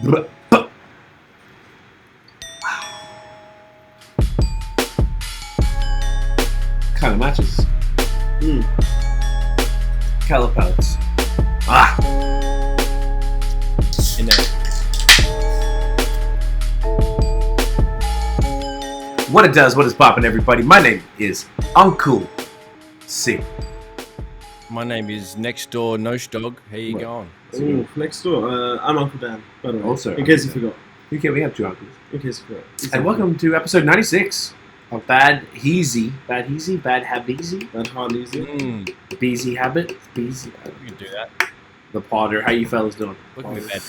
Kind of matches. Color palettes. In there. What it does, what is poppin', everybody? My name is Uncle C. My name is Next Door Nosh Dog. How you going? Ooh, next door. I'm Uncle Dan, by the way. Also, in case you forgot. Okay, we have two uncles. In case you forgot. And welcome to episode 96 of Bad Heezy. Bad Heezy? Bad Habeezy? Bad Harleysy. The Beezy Habit? Beezy. You can do that. The Potter. How you fellas doing? Looking at bad.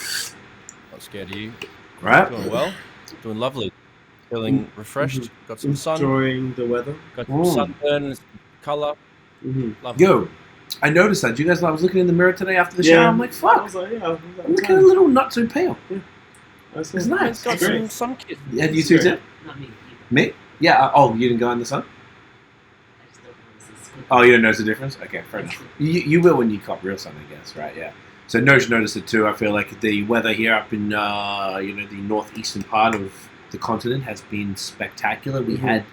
Not scared of you. Right? Doing well. Doing lovely. Feeling refreshed. Got some sun. Enjoying the weather. Got some sunburn and some colour. Lovely. Yo, I noticed that. You guys, I was looking in the mirror today after the shower. I'm like, I fuck. was like, I'm looking a little not so pale. That's It's nice. Got Great. some kids. Yeah, you too, Tim? Not me. Me? Yeah. Oh, you didn't go in the sun? I just don't notice this. Oh, you don't notice the difference? Okay, fair enough. You will when you cop real sun, I guess, right? Yeah. So Nosh noticed it too. I feel like the weather here up in the northeastern part of the continent has been spectacular. We had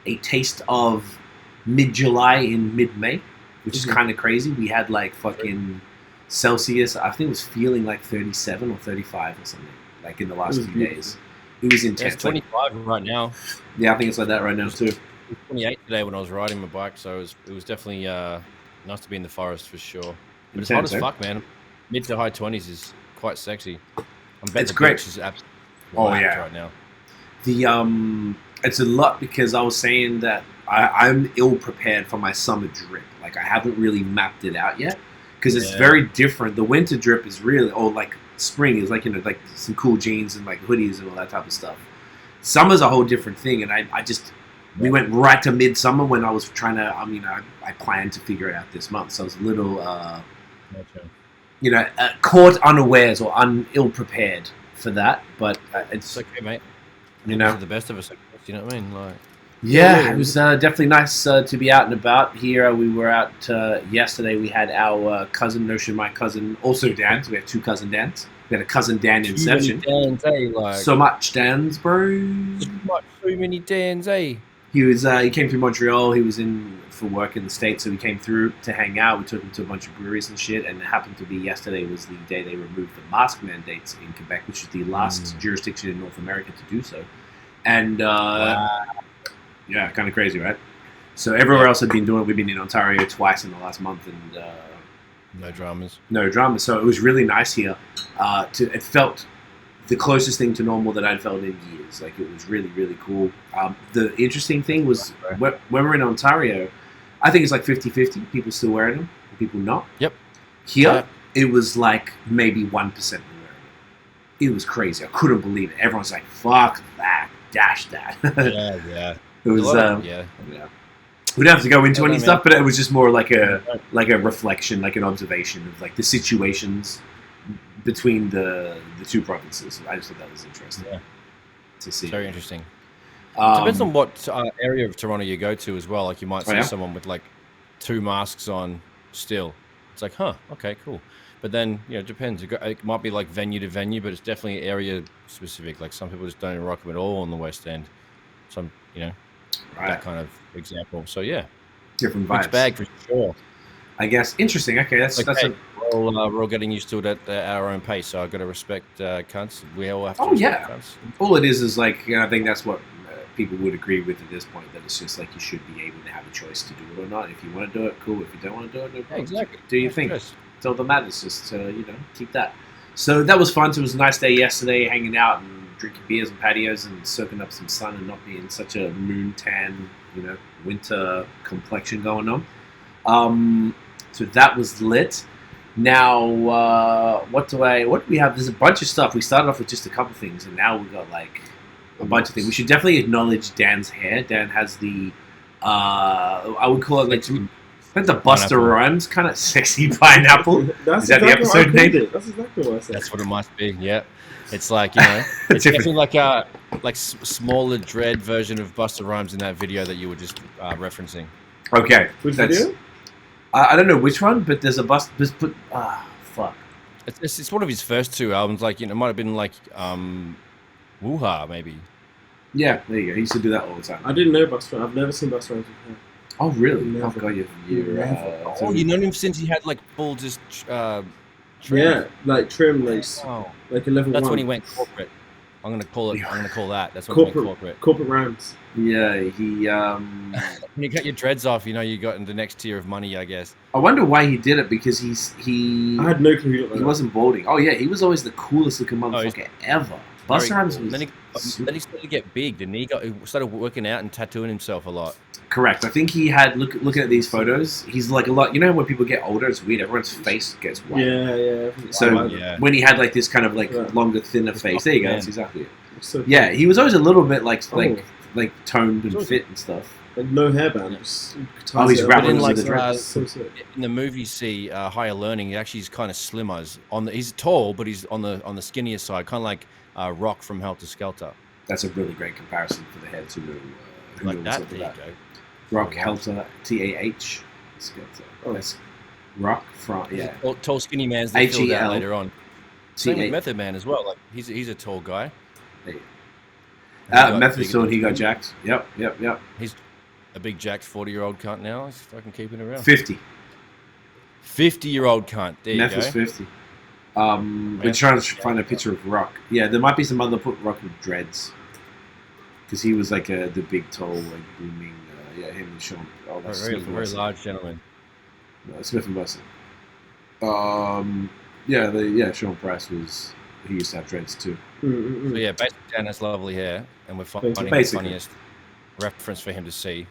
a taste of mid-July in mid-May, which is kind of crazy. We had like fucking Celsius. I think it was feeling like 37 or 35 or something. Like in the last few days, it was Yeah, intense. it's 25 right now. Yeah, I think it's like that right now too. It was 28 today when I was riding my bike, so it was definitely nice to be in the forest for sure. But it's hot Intense, as eh? fuck, man. Mid to high 20s is quite sexy. I'm betting It's the great. beach is absolutely Oh, whacked yeah. right now. It's a lot because I was saying that I'm ill prepared for my summer drip. Like I haven't really mapped it out yet because it's Yeah. very different. The winter drip is really, or like spring is like like some cool jeans and like hoodies and all that type of stuff. Summer's a whole different thing, and we went right to midsummer when I was trying to. I planned to figure it out this month, so I was a little, Gotcha. caught unawares or ill prepared for that. But It's okay, mate. you These know. are the best of us, you know what I mean? Like, Yeah, it was definitely nice to be out and about here. We were out yesterday. We had our cousin, Notion, my cousin, also Dan. So we have two cousin Dans. We had a cousin Dan Inception. Too many Dans, eh? Like, So much Dans, bro. too many Dans, eh? He came through Montreal. He was in for work in the States, so he came through to hang out. We took him to a bunch of breweries and shit, and it happened to be yesterday was the day they removed the mask mandates in Quebec, which is the last jurisdiction in North America to do so. And yeah, kind of crazy, right? So everywhere else had been doing it. We've been in Ontario twice in the last month, and No dramas. no drama. So it was really nice here. It felt the closest thing to normal that I'd felt in years. Like it was really, really cool. The interesting thing was when we're in Ontario, I think it's like 50-50. People still wearing them, people not. Yep. Here, it was like maybe 1% were wearing it. It was crazy. I couldn't believe it. Everyone's like, fuck that, dash that. Yeah. It was, yeah. yeah. We don't have to go into I any don't know, stuff, but it was just more like a reflection, like an observation of like the situations between the two provinces. I just thought that was interesting to see. Very interesting. Depends on what area of Toronto you go to as well. Like you might see yeah? someone with like 2 masks on still. It's like, huh, okay, cool. But then, it depends. It might be like venue to venue, but it's definitely area specific. Like some people just don't rock them at all on the West End. Some, that kind of example. So yeah, Different mixed vibes. bag for sure. I guess. Interesting. Okay, that's Okay, we're all getting used to it at our own pace. So I've got to respect cunts. We all have to Oh, respect yeah. cunts. all it is like I think that's what people would agree with at this point. That it's just like you should be able to have a choice to do it or not. If you want to do it, cool. If you don't want to do it, no problem. Exactly. Do your That's thing. choice. It's all that matters. Just keep that. So that was fun. So it was a nice day yesterday, hanging out and drinking beers and patios and soaking up some sun and not being such a moon tan, winter complexion going on. So that was lit. Now, what do we have? There's a bunch of stuff. We started off with just a couple things, and now we've got like a bunch of things. We should definitely acknowledge Dan's hair. Dan has the, I would call it like the Buster Rhymes kind of sexy pineapple. That's Is that the exactly what I episode name? called it. That's exactly what I said. That's what it must be. Yeah, it's like it's definitely like a smaller dread version of Busta Rhymes in that video that you were just referencing. Okay. Which that's- video? I don't know which one, but there's a fuck. It's one of his first two albums. Like, it might have been like Woo-Ha, maybe. Yeah, there you go. He used to do that all the time. I didn't know Busta Rhymes. I've never seen Busta Rhymes with hair. Oh, really? Never. Oh, God, you're Never. Oh, you known him since he had like full just trim. Yeah, like trim, like Oh, like a level that's 1. when he went corporate. I'm gonna call that. That's when he went corporate. Corporate rhymes. Yeah, he. When you got your dreads off, you got into the next tier of money, I guess. I wonder why he did it, because he. I had no clue he looked like He that. wasn't balding. Oh yeah, he was always the coolest looking motherfucker ever. Busta Rhymes was. Then he started to get big, didn't he? He started working out and tattooing himself a lot. Correct. I think he had looking at these photos. He's like a lot. You know when people get older, it's weird. Everyone's face gets white. Yeah. So Yeah. when he had like this kind of like Yeah. longer, thinner face, there you go. Man. That's exactly it. So Yeah, he was always a little bit like Oh. toned and Okay. fit and stuff. like no hairband. Just Oh, he's ties it up. rapping with Like the that. dreads. So sick. In the movie, you see Higher Learning. He actually is kind of slimmer. He's tall, but he's on the skinnier side, kind of like Rock from Helter Skelter. That's a really great comparison for the head to who Like knows that. what There you about. go. Rock Helter TAH. Oh. That's Rock from Tall, skinny man's. They filled HEL. out later on. Same with T-A- Method Man as well. Like he's a tall guy. There you He got Method bigger Stone, than he got him. jacked. Yep. He's a big jacked 40-year-old cunt now. He's fucking keeping it around. 50. 50-year-old cunt. There you Meth is go. 50. We're trying to find a picture of Rock. Yeah, there might be some other put Rock with dreads. Because he was like the big, tall, like booming. Him and Sean. Oh, that's Very, Smith and very Wesson. large gentleman. No, Smith and Wesson. Sean Price was. He used to have dreads too. So yeah, basically Dan has lovely hair, and we're finding the Basically. funniest reference for him to see.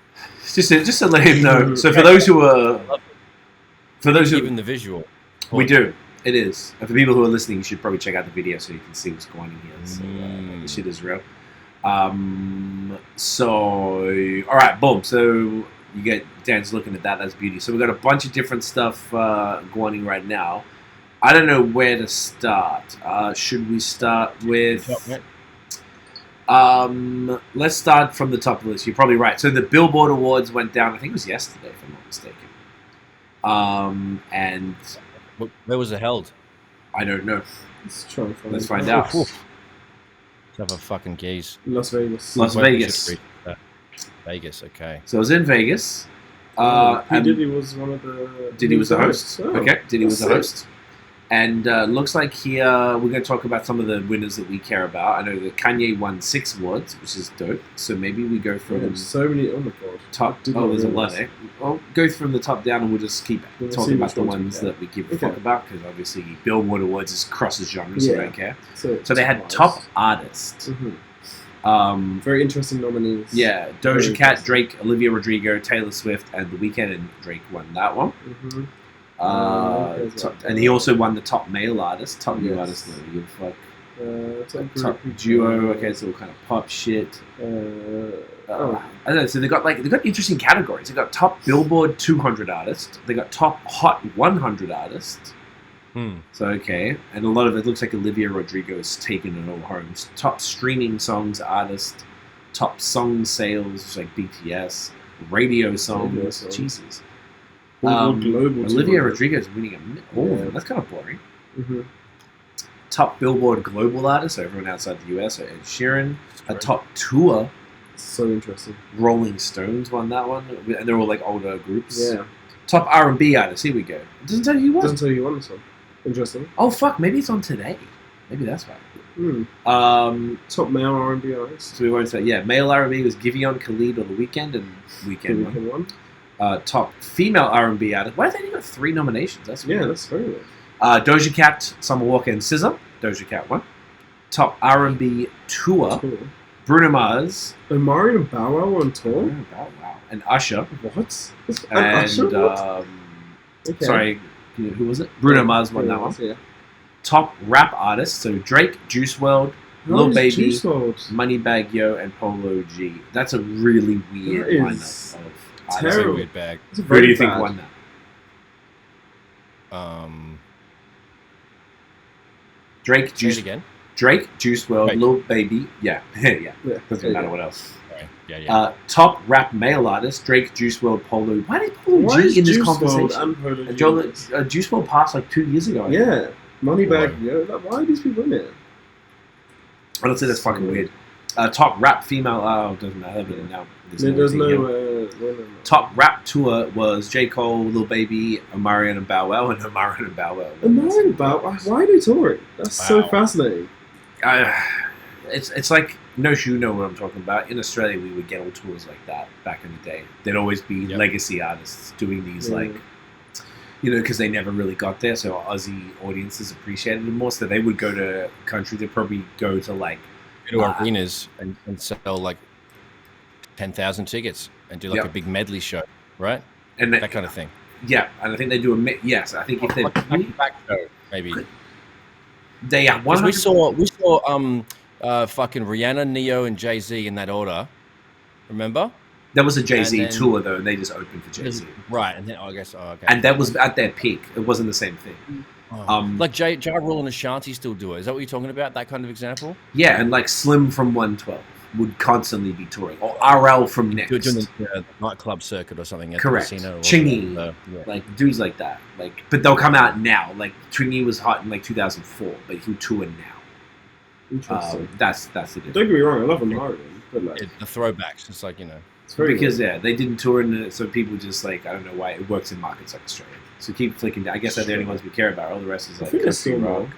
Just to let him know. So for those who Even the visual. we do. It is. And for people who are listening, you should probably check out the video so you can see what's going on here. So the shit is real. All right, boom. So you get Dan's looking at that. That's beauty. So we've got a bunch of different stuff going on right now. I don't know where to start. Should we start with? Let's start from the top of the list. You're probably right. So the Billboard Awards went down. I think it was yesterday, if I'm not mistaken. And Where was it held? I don't know. Let's try and find Let's it. find out. Let's have a fucking gaze. Las Vegas. Las Vegas. Vegas, okay. So it was in Vegas. P. And Diddy was one of the. Diddy was the host. Oh, Okay, Diddy was the that's host. And looks like here we're going to talk about some of the winners that we care about. I know that Kanye won 6 awards, which is dope. So maybe we go sick. from Yeah, so many. Oh my god. top. Did Oh, not there's a realise. lot. Eh? Well, go from the top down, and we'll just keep We'll talking see about which the ones we ones care. that we give a Okay. fuck about, because obviously Billboard Awards is crosses genres, so Yeah. I don't care. So So they had top artist. Very interesting nominees. Yeah, Very Doja Cat, interesting. Drake, Olivia Rodrigo, Taylor Swift, and The Weeknd, and Drake won that one. Mm-hmm. And he also won the top male artist, top new Yes. artist. No, you fuck. Top Top duo. Okay, it's all kind of pop shit. I don't know. So they got interesting categories. They got top Billboard 200 artist. They got top Hot 100 artist. So okay, and a lot of it looks like Olivia Rodrigo has taken it all home. Top streaming songs artist, top song sales like BTS, radio songs. Radio songs. Jesus. Global. Olivia Rodrigo is winning all of Yeah. them. That's kind of boring. Mm-hmm. Top Billboard global artist, so everyone outside the US, so Ed Sheeran. A top tour, So interesting. Rolling Stones won that one, and they're all like older groups. Yeah. Top R&B artist, here we go. It doesn't tell you who Doesn't was. tell you one this one. Interesting. Oh fuck, maybe it's on today. Maybe that's right. Top male R&B artist. So we won't say. Yeah, male R&B was Giveon, Khalid, or The Weeknd, and Weeknd won. One. Top female R&B artist. Why have they only got 3 nominations? That's Yeah, weird. that's very weird. Doja Cat, Summer Walker, and SZA. Doja Cat won. Top R&B tour. Cool. Bruno Mars. Omari and Bow Wow on tour? Oh, wow. And Usher. What? And Usher? What? Okay. sorry, who was it? Bruno Mars won that one. Yeah. Top rap artist. So Drake, Juice WRLD, How Lil is Baby, Juice WRLD? Moneybagg Yo, and Polo G. That's a really weird That is lineup of artists. Very terrible. weird bag. It's a Who very do you think bad. won that? Drake, Say it Juice, again. Drake, Juice WRLD, Right. Lil Baby. Yeah, yeah. Yeah. Doesn't matter what else. Sorry. Yeah. Top rap male artist: Drake, Juice WRLD, Polo. Why did Polo Why G is in this Juice WRLD conversation? and Polo G? Juice WRLD passed like 2 years ago. I think. Yeah. Moneybag, yeah. Like, why are these people in it? Honestly, that's fucking weird. Top rap female. Oh, doesn't matter. But now There's no. Top rap tour was J. Cole, Lil Baby, Omarion and Bow Wow, and Omarion and Bow Wow. Omarion and Bow Wow? Why are they touring? That's so fascinating. It's like, you know what I'm talking about. In Australia, we would get all tours like that back in the day. There'd always be legacy artists doing these, like, because they never really got there, so Aussie audiences appreciated them more. So they would go to countries. They'd probably go to, like, arenas and sell, like, 10,000 tickets and do, like, a big medley show, right? And that kind of thing. Yeah, and I think they do yes, I think if they... back show, maybe. They are 100%. We saw fucking Rihanna, Neo, and Jay-Z in that order. Remember? That was a Jay-Z tour, though, and they just opened for Jay-Z. Right, and then I guess, okay. And that was at their peak. It wasn't the same thing. Like Ja Rule and Ashanti still do it. Is that what you're talking about? That kind of example? Yeah, and like Slim from 112 would constantly be touring, or RL from Next. Doing the nightclub circuit or something at Correct. the casino. Chingy, like dudes like that. Like, but they'll come out now. Like Chingy was hot in like 2004, but he'll tour now. Interesting. That's the difference. Don't get me wrong, I love Omarion, but like the throwbacks. It's like, it's very because they didn't tour in it, so people just like, I don't know why it works in markets like Australia. So keep flicking down. I guess they're the only ones we care about. All the rest is like country rock,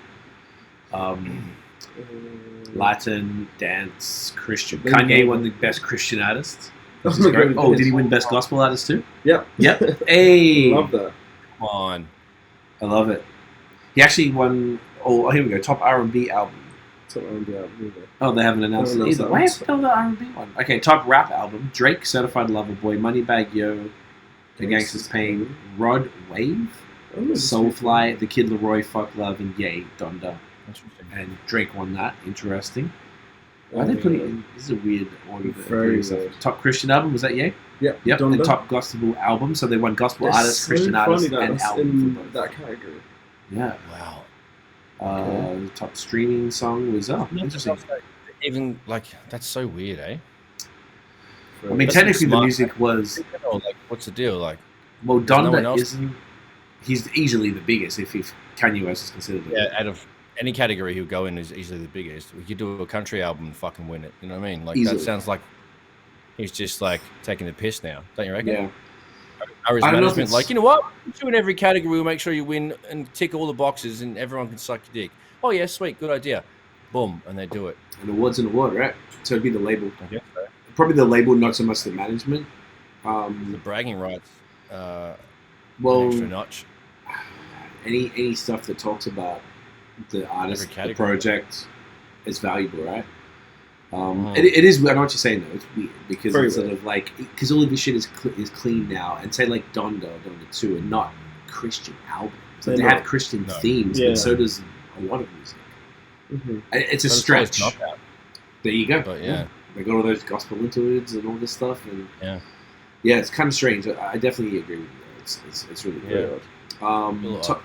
Latin, dance, Christian. Kanye won the best Christian artist. Oh, did he win best gospel artist too? Yep. Hey, love that. Come on, I love it. He actually won. Oh, here we go. Top R&B album. Oh, they haven't announced it either. Why have to tell the R&B one? Okay, top rap album: Drake, Certified Lover Boy, Moneybagg Yo, The Gangsta's Pain, Rod Wave, Soulfly, The Kid Laroi, Fuck Love, and Ye, Donda. And Drake won that. Interesting. Why they put it in? This is a weird order. Very weird. Top Christian album, was that Ye? Yep. Donda. And top gospel album, so they won gospel artist, Christian artist, and album in for both. that category. Yeah. Wow. The top streaming song was interesting. Even like that's so weird, eh? I mean, technically the music was. Like, what's the deal? Like, well, Donda isn't. He's easily the biggest if Kanye West is considered. Out of any category he'll go in is easily the biggest. We could do a country album and fucking win it. You know what I mean? Like easily. That sounds like he's just like taking the piss now, don't you reckon? Yeah. Or his management, like, you know what? Do in every category, we'll make sure you win and tick all the boxes, and everyone can suck your dick. Oh yeah, sweet, good idea. Boom, and they do it. An award's an award, right? So it'd be the label. I guess so. Probably the label, not so much the management. The bragging rights. Well, extra notch. Any stuff that talks about the artist, the project, is valuable, right? It is. I know what you're saying though. It's weird because Very it's sort of like because all of this shit is clean now, and say like Donda 2 are not Christian albums. Like, they have Christian themes, but so does a lot of music. Mm-hmm. It's a stretch. There you go. But yeah, they got all those gospel interludes and all this stuff, and yeah, it's kind of strange. I definitely agree with you. It's really weird. Top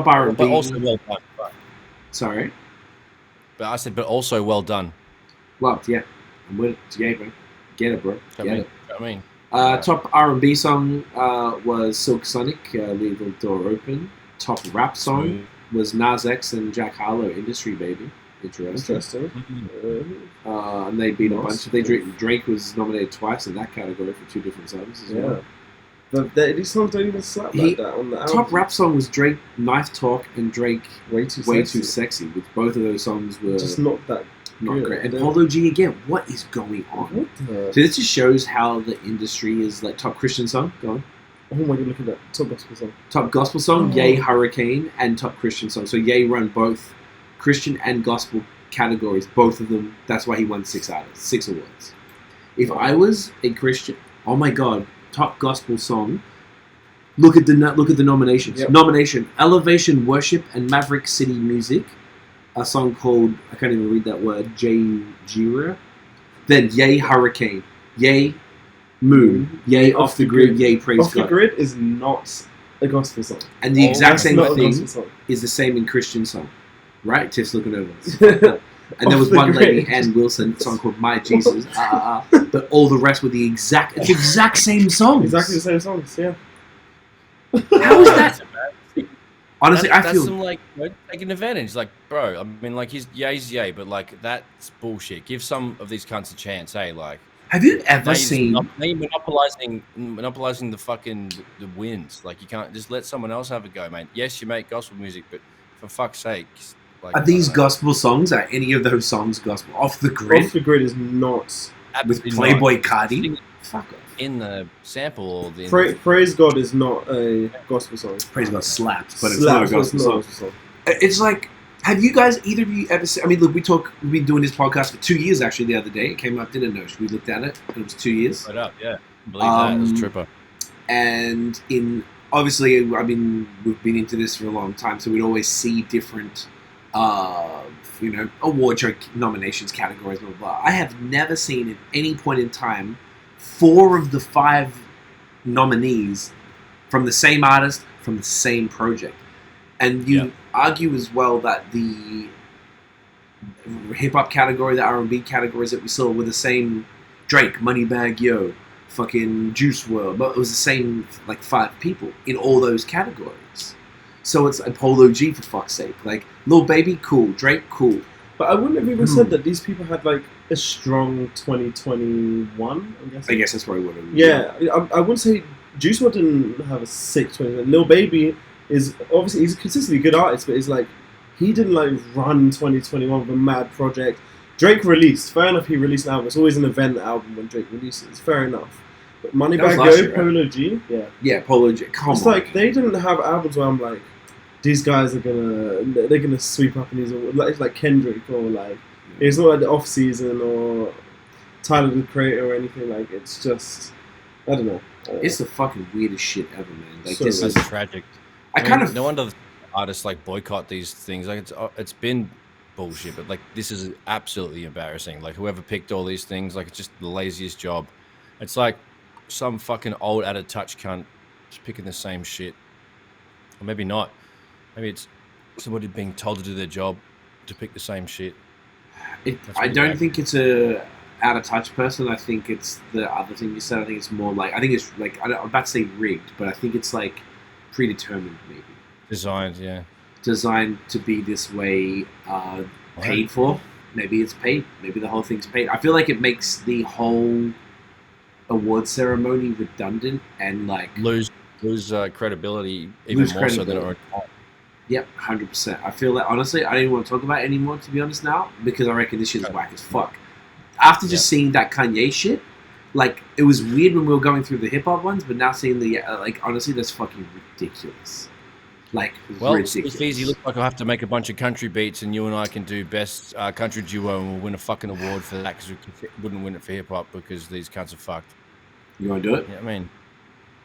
R&B, but also well done. Sorry, but I said, but also well done. Loved, yeah. I'm with it. Yeah, bro. Get it, bro. Get it. I mean, top R&B song was Silk Sonic, Leave the Door Open. Top rap song was Nas X and Jack Harlow, Industry Baby. Interesting. And they beat a bunch. Drake was nominated twice in that category for 2 different songs as well. These songs don't even slap like that on the album. Top rap song was Drake, Knife Talk, and Drake, Way Too Sexy, which both of those songs were just not that not great. And Polo G again, what is going on? So this just shows how the industry is like top Christian song. Go on. Oh my god, look at that. Top gospel song. Top gospel song, Ye Hurricane, and top Christian song. So Ye run both Christian and gospel categories, both of them. That's why he won 6 awards. If I was a Christian, oh my god, top gospel song. Look at the nominations. Yep. Nomination: Elevation Worship and Maverick City Music. A song called, I can't even read that word, Jira. Then Ye Hurricane, Ye Moon, Ye Off the Grid, Ye Praise God. Off the Grid is not a gospel song. And the exact same thing is the same in Christian song. Right? Tiff's looking over us. And there was one lady, Ann Wilson, song called My Jesus, but all the rest were the exact same songs. Exactly the same songs, yeah. How is that? Honestly, I that's feel some like taking advantage. Like, bro, I mean, like he's yay, but like that's bullshit. Give some of these cunts a chance, hey? Like, have you now ever you're seen? monopolizing the fucking the wins. Like, you can't just let someone else have a go, mate. Yes, you make gospel music, but for fuck's sake, like, Are these gospel songs? Are any of those songs gospel? Off the Grid Off the Grid is not. with Playboy Cardi? Fuck off. in the sample or the Praise God is not a gospel song. Praise God slaps, but it's not a gospel not a song. It's like, have you guys, either of you ever seen, I mean, look, we've been doing this podcast for 2 years actually the other day. It came up, didn't know. We looked at it, and it was 2 years. right up, yeah. Believe that, it's tripper. And obviously, I mean, we've been into this for a long time, so we'd always see different, award show nominations, categories, blah, blah, blah. I have never seen at any point in time 4 of the 5 nominees from the same artist, from the same project. And you argue as well that the hip-hop category, the R&B categories that we saw were the same. Drake, Moneybagg Yo, fucking Juice WRLD, but it was the same, like, 5 people in all those categories. So it's Polo G, for fuck's sake. Like, Lil Baby, cool. Drake, cool. But I wouldn't have even said that these people had like a strong 2021. I'm guessing. I guess that's probably what it was. Yeah, I wouldn't say Juice WRLD didn't have a sick 2021. Lil Baby is obviously, he's a consistently good artist, but it's like he didn't like run 2021 with a mad project. Drake released. Fair enough, he released an album. It's always an event album when Drake releases. Fair enough. But Moneybagg Yo, Polo G, yeah, Polo G. Come it's on, like they didn't have albums where I'm like, these guys are gonna sweep up in these, like Kendrick, or like it's not like the off season or Tyler the Creator or anything. Like, it's just, I don't know. It's the fucking weirdest shit ever, man. Like, So this That's is tragic. no wonder artists like boycott these things. Like, it's been bullshit, but like this is absolutely embarrassing. Like, whoever picked all these things, like, it's just the laziest job. It's like some fucking old out of touch cunt just picking the same shit, or maybe not. Maybe it's somebody being told to do their job to pick the same shit. I don't think it's a out of touch person. I think it's the other thing you said. I think it's more like, I'm about to say rigged, but I think it's like predetermined, maybe Designed to be this way, paid for. Maybe it's paid. Maybe the whole thing's paid. I feel like it makes the whole award ceremony redundant and like lose credibility even more so than it already. Yep, 100%. I feel that, honestly, I don't even want to talk about it anymore, to be honest, now, because I reckon this shit is whack as fuck. After just seeing that Kanye shit, like, it was weird when we were going through the hip-hop ones, but now seeing the, honestly, that's fucking ridiculous. Like, ridiculous. It's easy. Look like I'll have to make a bunch of country beats, and you and I can do best country duo, and we'll win a fucking award for that, because we wouldn't win it for hip-hop, because these cunts are fucked. You want to do it? Yeah,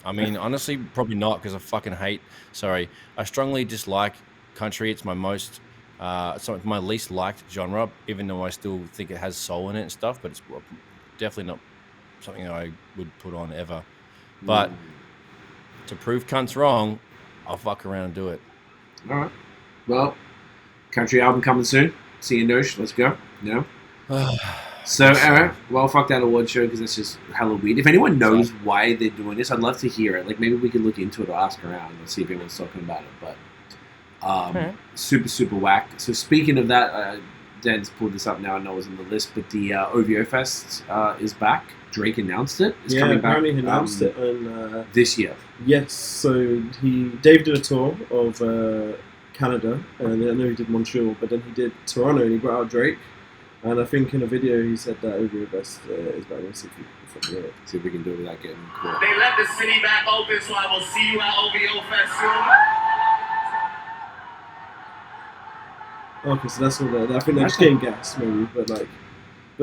I mean, honestly, probably not, because I fucking I strongly dislike country. It's my it's my least liked genre, even though I still think it has soul in it and stuff, but it's definitely not something that I would put on ever. But to prove cunts wrong, I'll fuck around and do it. All right. Well, country album coming soon. See you, Noosh. Let's go. No? So, alright, well, fuck that award show, because that's just hella weird. If anyone knows why they're doing this, I'd love to hear it. Like, maybe we could look into it or ask around and see if anyone's talking about it. But super, super whack. So, speaking of that, Dan's pulled this up now. I know it was on the list, but the OVO Fest is back. Drake announced it. It's coming back. Apparently he announced it on, this year. Yes, so Dave did a tour of Canada, and I know he did Montreal, but then he did Toronto, and he brought out Drake. And I think in a video he said that OVO Fest is back. Let's see if we can do it without getting caught. They let the city back open, so I will see you at OVO Fest soon. Okay, so that's all. I think they're just getting gas, maybe, but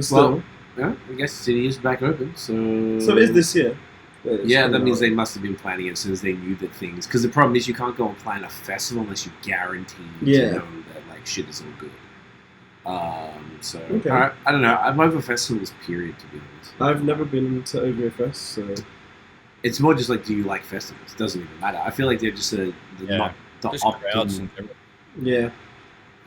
still. Well, yeah, I guess the city is back open, so it is this year. Yeah, that means they must have been planning it as soon as they knew that things. Because the problem is you can't go and plan a festival unless you guarantee to know that like shit is all good. So I don't know. I'm over festivals, period. To be honest, I've never been to OVO Fest, so it's more just like, do you like festivals? It doesn't even matter. I feel like they're just not the optimum. Yeah.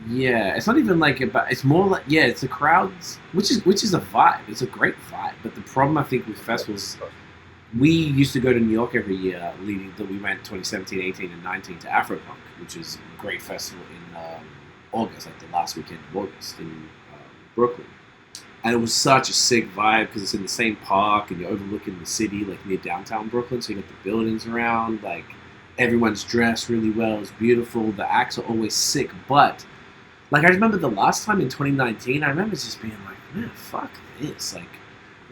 Yeah, it's not even like about. It's more like it's the crowds, which is a vibe. It's a great vibe. But the problem I think with festivals we used to go to New York every year, we went 2017, 18, and 19 to Afropunk, which is a great festival in August, like the last weekend of August in Brooklyn. And it was such a sick vibe because it's in the same park and you're overlooking the city, like near downtown Brooklyn. So you got the buildings around, like everyone's dressed really well. It's beautiful. The acts are always sick. But like I remember the last time in 2019, I remember just being like, man, fuck this. Like,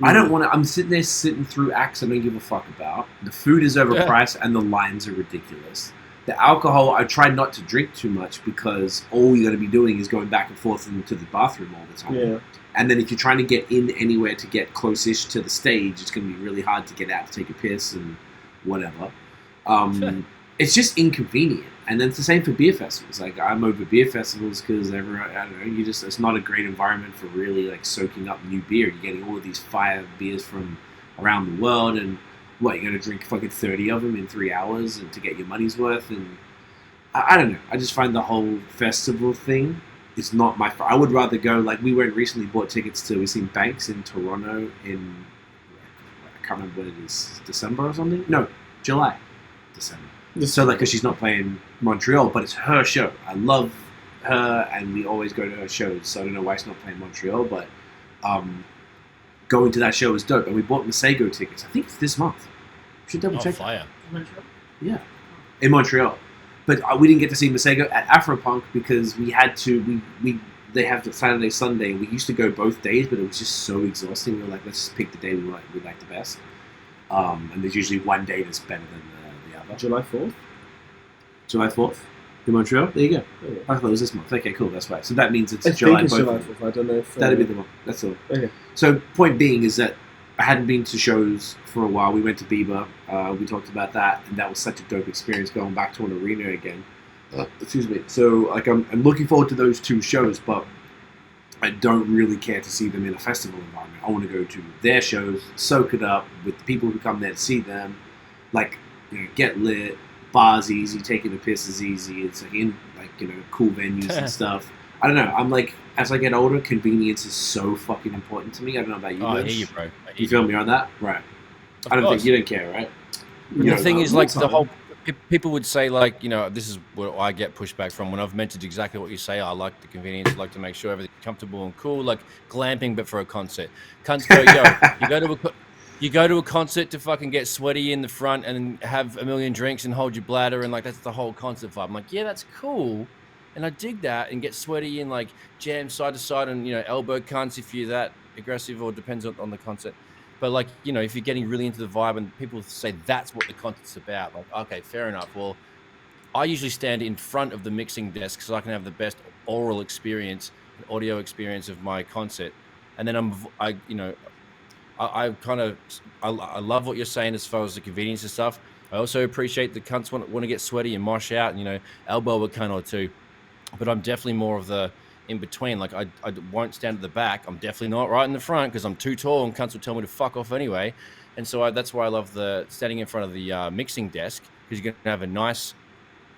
I don't want to. I'm sitting through acts I don't give a fuck about. The food is overpriced and the lines are ridiculous. The alcohol, I try not to drink too much because all you're going to be doing is going back and forth into the bathroom all the time. Yeah. And then if you're trying to get in anywhere to get close-ish to the stage, it's going to be really hard to get out to take a piss and whatever. It's just inconvenient. And then it's the same for beer festivals. Like, I'm over beer festivals because everyone, I don't know, it's not a great environment for really like soaking up new beer. You're getting all of these fire beers from around the world, and what, you're going to drink fucking 30 of them in 3 hours and to get your money's worth? And I don't know. I just find the whole festival thing is not my... I would rather go, like, we went recently, bought tickets to, we seen Banks in Toronto in, I can't remember what it is, December or something? No, July. December. So, like, because she's not playing Montreal, but it's her show. I love her, and we always go to her shows, so I don't know why she's not playing Montreal, but going to that show was dope. And we bought Masego tickets. I think it's this month. We should double check. Fire. Montreal? Yeah, in Montreal. But we didn't get to see Masego at Afropunk because we had to. They have the Saturday, Sunday. We used to go both days, but it was just so exhausting. We were like, let's just pick the day we like the best. And there's usually one day that's better than the other. July 4th? July 4th? In Montreal? There you go. Oh, yeah. I thought it was this month. Okay, cool, that's right. So that means it's I July. think it's July 4th. I don't know if... That'd be the one. That's all. Okay. So point being is that I hadn't been to shows for a while. We went to Bieber. We talked about that, and that was such a dope experience going back to an arena again. Excuse me. So like I'm looking forward to those two shows, but I don't really care to see them in a festival environment. I want to go to their shows, soak it up with the people who come there to see them, like, you know, get lit, bars easy, taking a piss is easy. It's like in, like, you know, cool venues and stuff. I don't know. I'm like, as I get older, convenience is so fucking important to me. I don't know about you. I hear you, bro. You feel me on that? Right. Of I don't course. think you don't care, right? The thing is, like, the whole... People would say, like, you know, this is what I get pushback from when I've mentioned exactly what you say. I like the convenience, I like to make sure everything's comfortable and cool, like glamping, but for a concert. Cunts go, yo, you go to a concert to fucking get sweaty in the front and have a million drinks and hold your bladder, and like that's the whole concert vibe. I'm like, yeah, that's cool, and I dig that, and get sweaty and like jam side to side and, you know, elbow cunts if you're that aggressive, or depends on the concert. But, like, you know, if you're getting really into the vibe and people say that's what the concert's about, like, okay, fair enough. Well, I usually stand in front of the mixing desk so I can have the best oral experience, audio experience of my concert. And then I love what you're saying as far as the convenience and stuff. I also appreciate the cunts want to get sweaty and mosh out and, you know, elbow a cunt or two. But I'm definitely more of the in between. Like, I won't stand at the back. I'm definitely not right in the front because I'm too tall and cunts will tell me to fuck off anyway. And so that's why I love the standing in front of the mixing desk, because you're going to have a nice,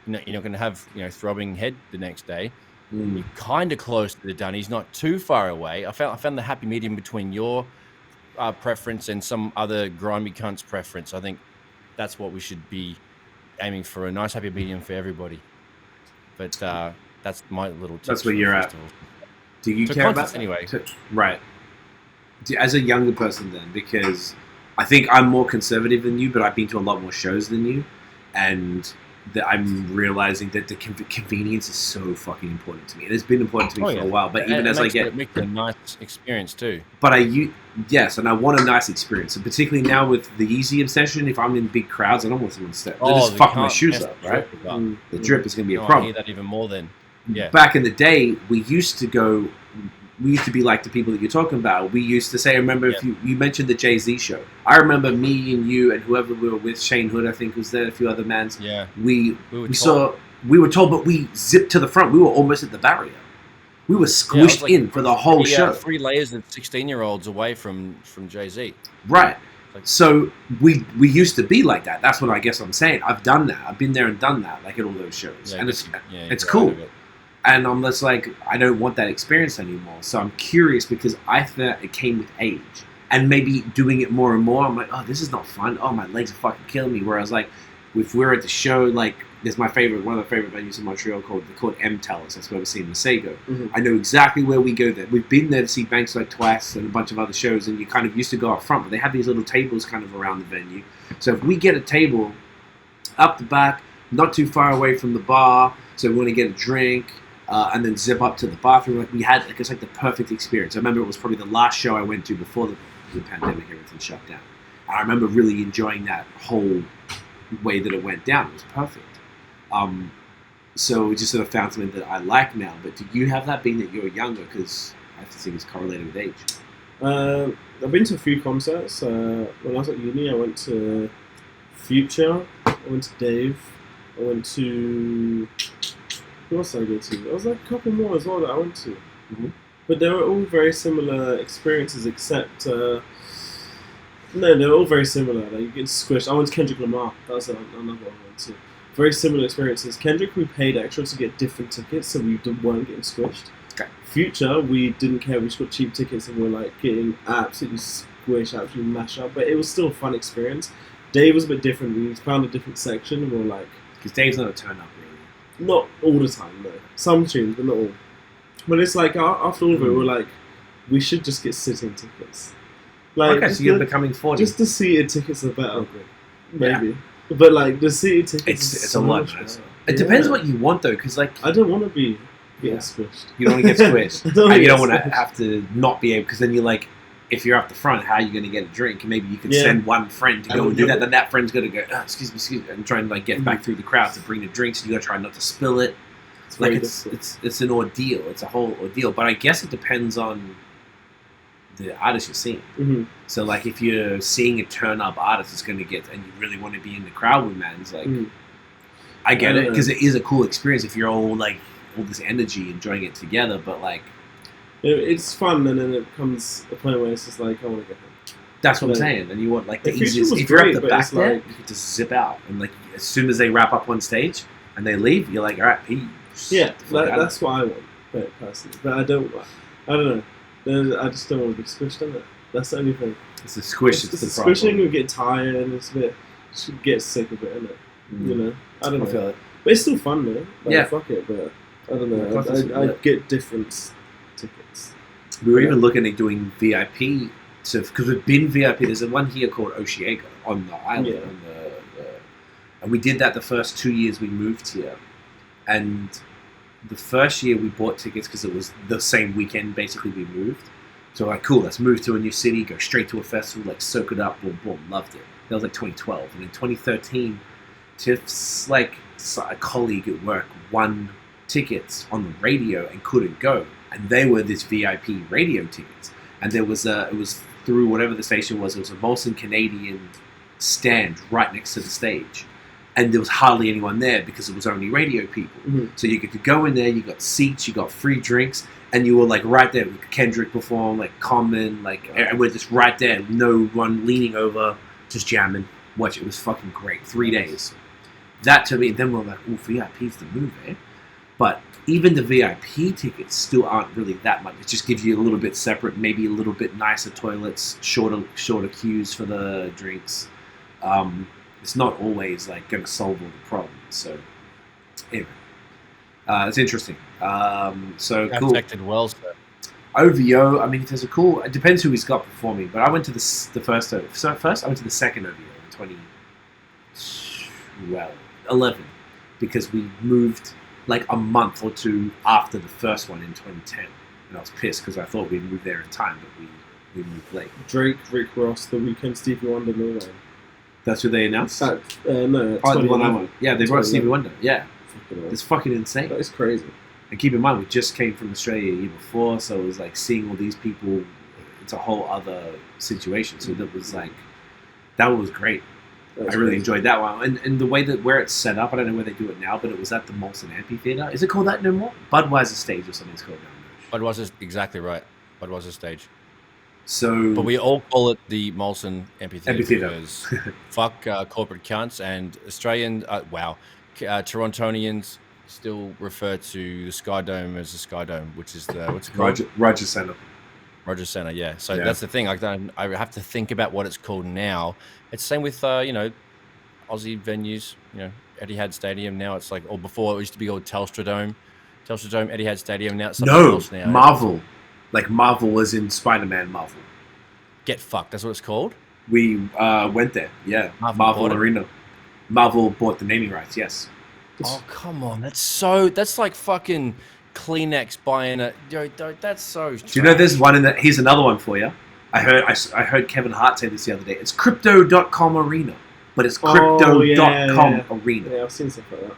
you know, you're not going to have, you know, throbbing head the next day. You're kind of close to the Dahn. He's not too far away. I found the happy medium between your preference and some other grimy cunt's preference. I think that's what we should be aiming for, a nice happy medium for everybody. But that's my little tip. That's where you're at. Do you care about anyway? Right. As a younger person, then, because I think I'm more conservative than you, but I've been to a lot more shows than you, and I'm realizing that the convenience is so fucking important to me. It has been important to me for a while, but even as I get... It makes a nice experience too. But yes, and I want a nice experience, and particularly now with the Yeezy obsession, if I'm in big crowds, I don't want someone to step. They just fuck my shoes up, right? The drip is going to be a problem. I hear that even more then. Yeah. Back in the day, we used to be like the people that you're talking about. We used to say, I remember if you mentioned the Jay-Z show. I remember me and you and whoever we were with, Shane Hood, I think was there, a few other mans. Yeah. We were told, but we zipped to the front. We were almost at the barrier. We were squished in for the whole show. 3 layers of 16-year-olds away from Jay-Z. Right. So we used to be like that. That's what I guess I'm saying. I've done that. I've been there and done that, like at all those shows. Yeah, and it's cool. And I'm just like, I don't want that experience anymore. So I'm curious because I thought it came with age. and maybe doing it more and more, I'm like, oh, this is not fun. Oh, my legs are fucking killing me. Whereas like if we're at the show, like there's one of my favorite venues in Montreal called M Tellers. That's where we're seeing Masego. I know exactly where we go there. We've been there to see Banks like twice and a bunch of other shows, and you kind of used to go up front, but they have these little tables kind of around the venue. So if we get a table up the back, not too far away from the bar, so we want to get a drink, and then zip up to the bathroom. Like we had, like it's like the perfect experience. I remember it was probably the last show I went to before the pandemic, everything shut down. And I remember really enjoying that whole way that it went down. It was perfect. So we just sort of found something that I like now. But do you have that, being that you're younger? Because I think it's correlated with age. I've been to a few concerts. When I was at uni, I went to Future. I went to Dave. I went to... Who else did I go to? There was like a couple more as well that I went to. But they were all very similar experiences, except... no, they were all very similar. Like, you get squished. I went to Kendrick Lamar. That was another one I went to. Very similar experiences. Kendrick, we paid extra to get different tickets, so we weren't getting squished. Okay. Future, we didn't care. We just got cheap tickets and we were like getting absolutely squished, absolutely mashed up. But it was still a fun experience. Dave was a bit different. We found a different section and we were like... Because Dave's not a turn-up, really. Not all the time, though. Some tunes, but not all. But it's like, after all of it, we were like, we should just get sitting tickets. Like, okay, so you're becoming 40. Just the seated tickets are better. Okay. Maybe. Yeah. But like, the seated tickets it's a lot. It depends what you want, though, because like... I don't want to be getting squished. You don't want to get squished. And you don't want to have to not be able... Because then you're like, if you're up the front, how are you going to get a drink? And maybe you could send one friend to go and do that. Then that friend's going to go, oh, excuse me, and try and like get back through the crowd to bring the drinks. And you got to try not to spill it. It's an ordeal. It's a whole ordeal. But I guess it depends on the artist you're seeing. So like if you're seeing a turn-up artist, it's going to get... And you really want to be in the crowd with, man, it's like... I get it, because it is a cool experience if you're all like... all this energy, enjoying it together, but like... It's fun, and then it comes a point where it's just like, I want to get home. That's what I'm saying. And you want like the easiest... If you're up the back there, you can just zip out. And like as soon as they wrap up on stage and they leave, you're like, all right, peace. Yeah, that's what I want, personally. But I don't know. I just don't want to be squished on it. That's the only thing. It's a squish. It's the squishing, we get tired, and it's a bit... Just get sick of it, innit? You know? I don't know. I feel it. But it's still fun, though. Like, yeah. Fuck it, but... I don't know. I get different tickets. We were even looking at doing VIP, because we've been VIP. There's one here called Oshiega on the island, and we did that the first 2 years we moved here. And the first year we bought tickets because it was the same weekend basically we moved. So like, cool, let's move to a new city, go straight to a festival, like soak it up, boom, boom, loved it. That was like 2012, and in 2013, Tiff's like a colleague at work won tickets on the radio and couldn't go, and they were this VIP radio tickets, and there was it was through whatever the station was. It was a Molson Canadian stand right next to the stage, and there was hardly anyone there because it was only radio people. So you could go in there, you got seats, you got free drinks, and you were like right there with Kendrick perform, like Common, like, and we're just right there, no one leaning over, just jamming. Watch, it was fucking great. 3 days. That to me, then we're like, oh, VIP's the move, eh? But even the VIP tickets still aren't really that much. It just gives you a little bit separate, maybe a little bit nicer toilets, shorter queues for the drinks. It's not always like going to solve all the problems. So anyway, it's interesting. So cool. Affected well, sir. OVO. I mean, there's a cool. It depends who he's got performing. But I went to the first. So first, I went to the second OVO in 2011 because we moved like a month or two after the first one in 2010, and I was pissed because I thought we'd move there in time, but we moved late. Drake, Rick Ross, The Weeknd, Stevie Wonder, no way. That's what they announced? No, the one I want. Yeah, they brought Stevie Wonder. Yeah. It's fucking insane. That is crazy. And keep in mind, we just came from Australia a year before, so it was like seeing all these people, it's a whole other situation. So that was like, that was great. I really enjoyed that one. And the way that where it's set up, I don't know where they do it now, but it was at the Molson Amphitheatre. Is it called that no more? Budweiser Stage or something it's called now. Budweiser's exactly right. Budweiser Stage. So, but we all call it the Molson Amphitheatre because fuck corporate cunts, and Australian, Torontonians still refer to the Sky Dome as the Sky Dome, which is the, what's it called? Rogers Centre. Rogers Center, yeah. So Yeah. that's the thing. Like, I have to think about what it's called now. It's same with Aussie venues. Etihad Stadium now. It's like, or before it used to be called Telstra Dome, Etihad Stadium. Now it's something else now. Marvel, like Marvel was in Spider-Man. Marvel. Get fucked. That's what it's called. We went there. Yeah, Marvel Arena. Marvel bought the naming rights. Yes. Oh come on, that's like fucking Kleenex buying a. That's so. Do you know there's one in that? Here's another one for you. I heard Kevin Hart say this the other day. It's Crypto.com Arena, but it's Crypto.com Arena. Yeah, I've seen stuff like that.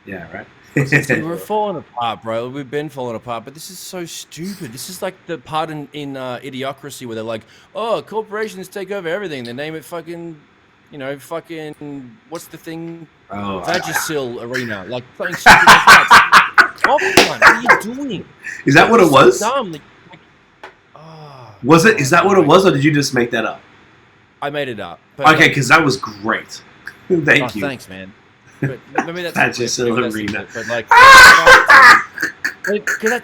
Yeah, right. We're falling apart, bro. We've been falling apart, but this is so stupid. This is like the part in Idiocracy where they're like, "Oh, corporations take over everything." They name it fucking, what's the thing? Oh, Vagisil Arena, like something stupid like that. Oh, what are you doing? Is that what it was? So dumb. Was it? Is that what it was, or did you just make that up? I made it up. But Okay, because that was great. Thank you. Thanks, man. But maybe that's Vagisil Arena. But like,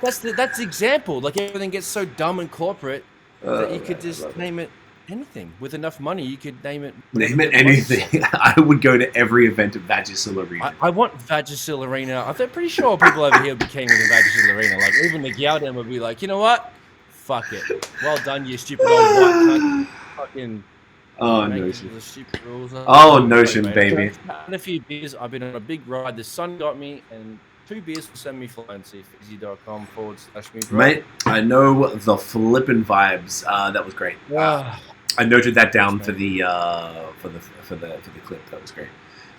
that's the example. Like everything gets so dumb and corporate that you could just name it anything. With enough money, you could name it. Name it anything. I would go to every event at Vagisil Arena. I want Vagisil Arena. I'm pretty sure people over here would be king with the Vagisil Arena. Like even the Gowden would be like, you know what? Fuck it. Well done, you stupid old white cunt. Fucking. Oh, Notion. The stupid rules. Oh, Notion, baby. I've had a few beers. I've been on a big ride. The sun got me, and 2 beers will send me flying. See fizzy.com/me. Mate, I know the flippin' vibes. That was great. I noted that down for the clip. That was great.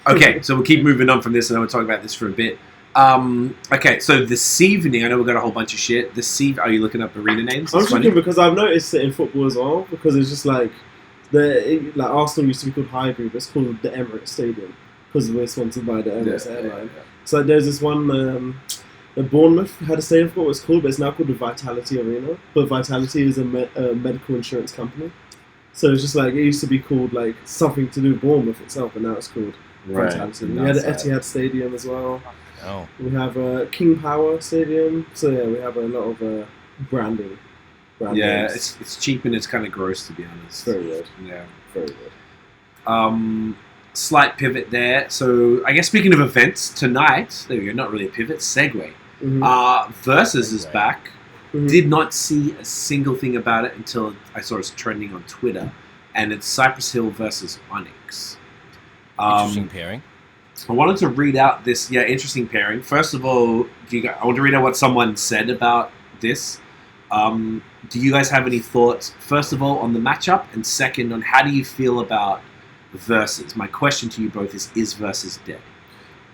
Okay, so we'll keep moving on from this, and then we'll talk about this for a bit. Okay, so this evening, I know we've got a whole bunch of shit. Are you looking up arena names? I'm thinking because I've noticed it in football as well. Because it's just like Arsenal used to be called Highbury, but it's called the Emirates Stadium because we're sponsored by the Emirates airline. Yeah. So there's this one. Bournemouth had a stadium for what it's called, but it's now called the Vitality Arena. But Vitality is a medical insurance company. So it's just like it used to be called like something to do with Bournemouth itself, and now it's called Vitality. We had the Etihad Stadium as well. Oh. We have King Power Stadium. So yeah, we have a lot of branding. Yeah, it's cheap and it's kind of gross, to be honest. Very weird. Yeah, very weird. Slight pivot there. So I guess speaking of events, tonight, there we go, not really a pivot, segue. Mm-hmm. Verzuz is back. Mm-hmm. Did not see a single thing about it until I saw it trending on Twitter. And it's Cypress Hill versus Onyx. Interesting pairing. I wanted to read out this, interesting pairing. First of all, I want to read out what someone said about this. Do you guys have any thoughts, first of all, on the matchup, and second, on how do you feel about Verzuz? My question to you both is Verzuz dead?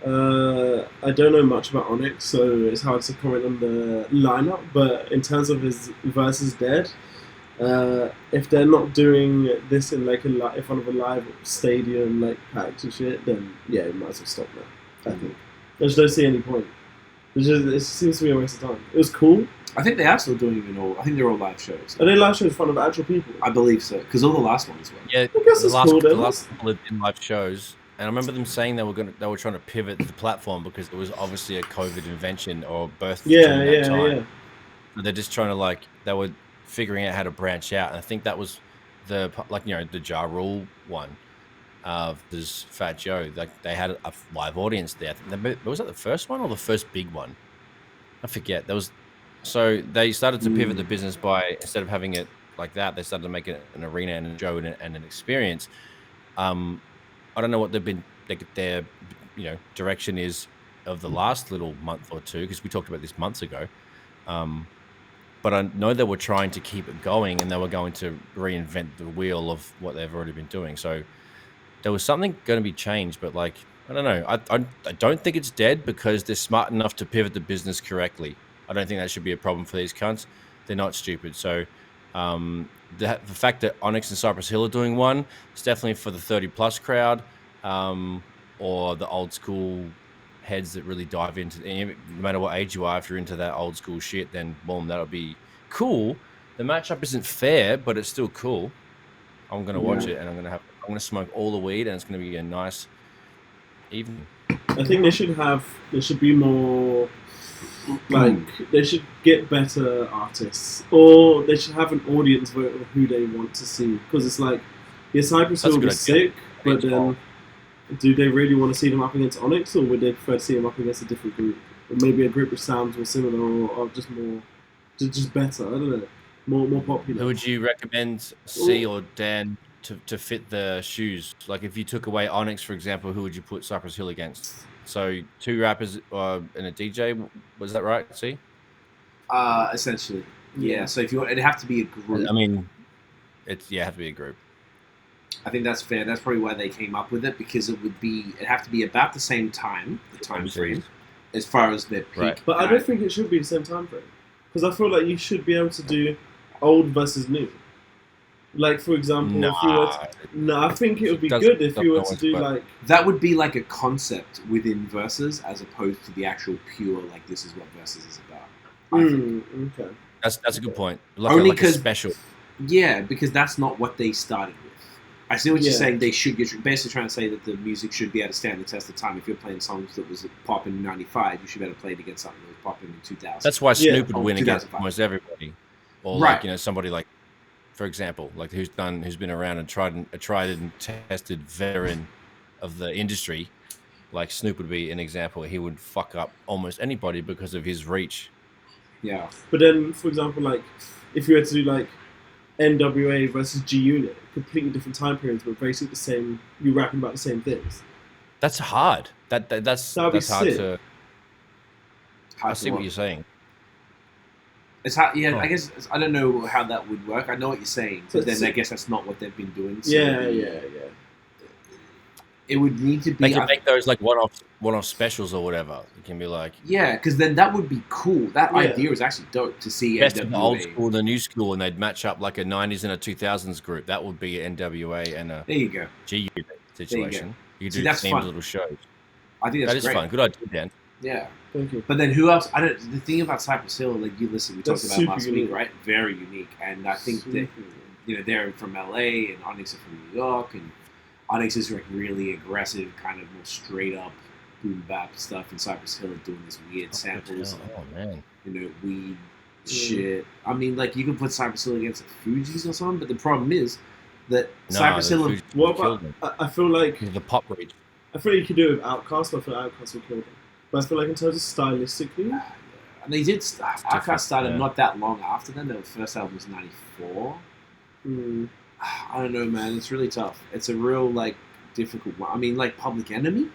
I don't know much about Onyx, so it's hard to comment on the lineup, but in terms of his Verzuz dead, if they're not doing this in like in front of a live stadium, like packed and shit, then yeah, you might as well stop now, I think. I just don't see any point. It seems to be a waste of time. It was cool. I think they are still doing it all. I think they're all live shows. Are they live shows in front of actual people? I believe so, because all the last ones were. Yeah, I guess it's cool. The last couple have been live shows, and I remember them saying they were trying to pivot the platform because it was obviously a COVID invention or birth. Yeah. But they're just trying to they were figuring out how to branch out, and I think that was the Ja Rule one. There's Fat Joe. Like they had a live audience there. Was that the first one or the first big one? I forget. So they started to pivot the business by, instead of having it like that, they started to make it an arena and a show and an experience. I don't know what their direction is of the last little month or two, because we talked about this months ago. But I know they were trying to keep it going, and they were going to reinvent the wheel of what they've already been doing. So there was something going to be changed, but I don't know. I don't think it's dead because they're smart enough to pivot the business correctly. I don't think that should be a problem for these cunts. They're not stupid. So the fact that Onyx and Cypress Hill are doing one, it's definitely for the 30-plus crowd or the old school heads that really dive into no matter what age you are, if you're into that old school shit, then boom, that'll be cool. The matchup isn't fair, but it's still cool. I'm gonna watch it, and I'm gonna smoke all the weed, and it's gonna be a nice evening. I think there should be more Like, they should get better artists, or they should have an audience vote of who they want to see. Because it's like, yeah, Cypress Hill was sick, but then do they really want to see them up against Onyx, or would they prefer to see them up against a different group? Or maybe a group which sounds more similar, or just more, just better, I don't know, more popular. Who would you recommend C or Dan to fit the shoes? Like, if you took away Onyx, for example, who would you put Cypress Hill against? So 2 rappers and a DJ, was that right? See? Essentially, yeah. So if you want, it'd have to be a group. I mean, it'd have to be a group. I think that's fair. That's probably why they came up with it, because it'd have to be about the same time, the time frame, as far as their peak. Right. But I don't think it should be the same time frame, because I feel like you should be able to do old versus new. Like, for example, if you were I think it would be good if you were to do like... That would be like a concept within Verzuz, as opposed to the actual pure, like, this is what Verzuz is about. Okay. That's a good point. Like Only like a special. Yeah, because that's not what they started with. I see what you're saying. They should get, basically trying to say that the music should be able to stand the test of time. If you're playing songs that was popping in '95, you should be able to play it against something that was popping in 2000. That's why Snoop would win against almost everybody, or right. like, you know, somebody like, for example, like who's been around and tried and tested veteran of the industry. Like Snoop would be an example. He would fuck up almost anybody because of his reach. Yeah. But then, for example, like if you had to do like NWA versus G Unit, completely different time periods, but basically the same. You rapping about the same things. That's hard. That's hard to. I see what you're saying. It's hard. Yeah, I guess I don't know how that would work. I know what you're saying, but then I guess that's not what they've been doing. So Yeah. It would need to be. They can make those like one-off specials or whatever. It can be like, yeah, because then that would be cool. That idea is actually dope to see. Best of the old school and the new school, and they'd match up like a '90s and a 2000s group. That would be NWA and a there you go G Unit situation. You do that's themed fun. little shows. I think that's great. Fun. Good idea, Dan. Yeah. Thank you. But then who else? I don't. The thing about Cypress Hill, like we talked about last unique. week, right? Very unique, and I think that they're from LA and Onyx are from New York, and Onyx is like really aggressive, kind of more straight up boom bap stuff, and Cypress Hill are doing this weird samples. Oh man. Weed shit. I mean, like you could put Cypress Hill against the Fugees or something, but the problem is that Cypress Hill. What about? I feel like the pop reach. I feel like you could do it with Outkast, but I feel like Outkast would kill them. But I feel like in terms of stylistically, and they did. Outkast started not that long after them. Their first album was '94. I don't know, man. It's really tough. It's a real like difficult one. I mean, like Public Enemy.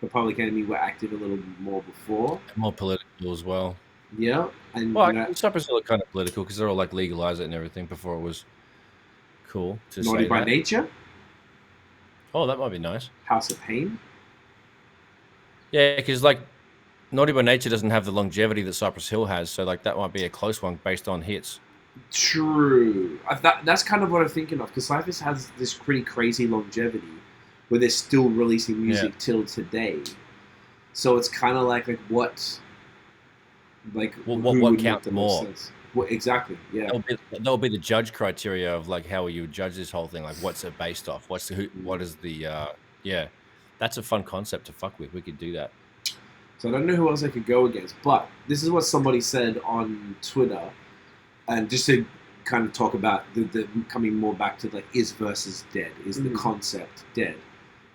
But Public Enemy were active a little more before. And more political as well. Yeah, and Cypress Hill are kind of political because they're all like legalize it and everything before it was cool to Naughty say by that. Nature. Oh, that might be nice. House of Pain. Yeah, because like Naughty by Nature doesn't have the longevity that Cypress Hill has, so like that might be a close one based on hits. True. That's kind of what I'm thinking of, because Cypress has this pretty crazy longevity where they're still releasing music till today. So it's kind of like what counts more? Well, exactly. Yeah. That'll be the judge criteria of like how you judge this whole thing. Like, what's it based off? What is the yeah? That's a fun concept to fuck with. We could do that. So I don't know who else I could go against, but this is what somebody said on Twitter, and just to kind of talk about the coming more back to like, is Verzuz dead? Is the concept dead?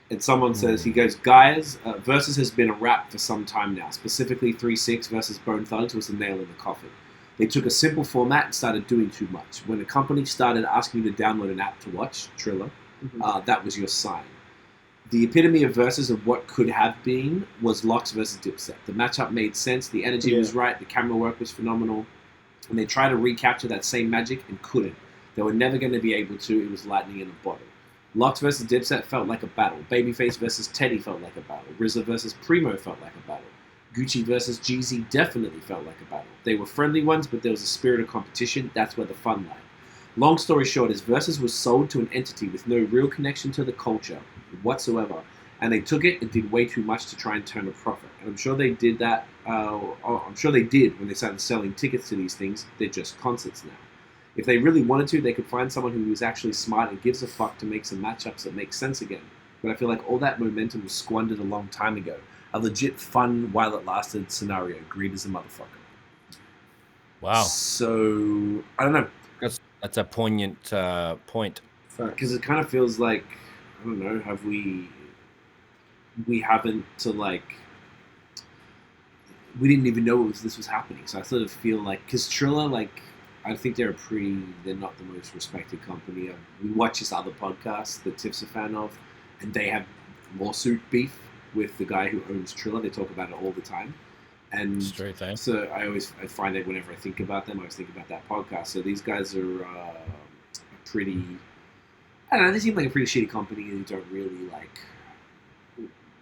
And someone says, he goes, guys, Verzuz has been a rap for some time now. Specifically, 3-6 versus Bone Thugs was the nail in the coffin. They took a simple format and started doing too much. When a company started asking you to download an app to watch, Triller, that was your sign. The epitome of Verzuz of what could have been was Lox versus Dipset. The matchup made sense, the energy was right, the camera work was phenomenal, and they tried to recapture that same magic and couldn't. They were never going to be able to. It was lightning in a bottle. Lox versus Dipset felt like a battle. Babyface versus Teddy felt like a battle. RZA versus Primo felt like a battle. Gucci versus Jeezy definitely felt like a battle. They were friendly ones, but there was a spirit of competition. That's where the fun lied. Long story short is Verzuz was sold to an entity with no real connection to the culture whatsoever, and they took it and did way too much to try and turn a profit. And I'm sure they did that. I'm sure they did when they started selling tickets to these things. They're just concerts now. If they really wanted to, they could find someone who was actually smart and gives a fuck to make some matchups that make sense again. But I feel like all that momentum was squandered a long time ago. a legit fun while it lasted scenario. Agreed as a motherfucker. Wow. So I don't know. That's a poignant point. Because it kind of feels like, I don't know, have we haven't to like, we didn't even know this was happening. So I sort of feel like, because Triller, like, I think they're not the most respected company. We watch this other podcast that Tiff's a fan of, and they have lawsuit beef with the guy who owns Triller. They talk about it all the time. And Straight thing. so I find it whenever I think about them, I always think about that podcast. So these guys are pretty, I don't know, they seem like a pretty shitty company and don't really like,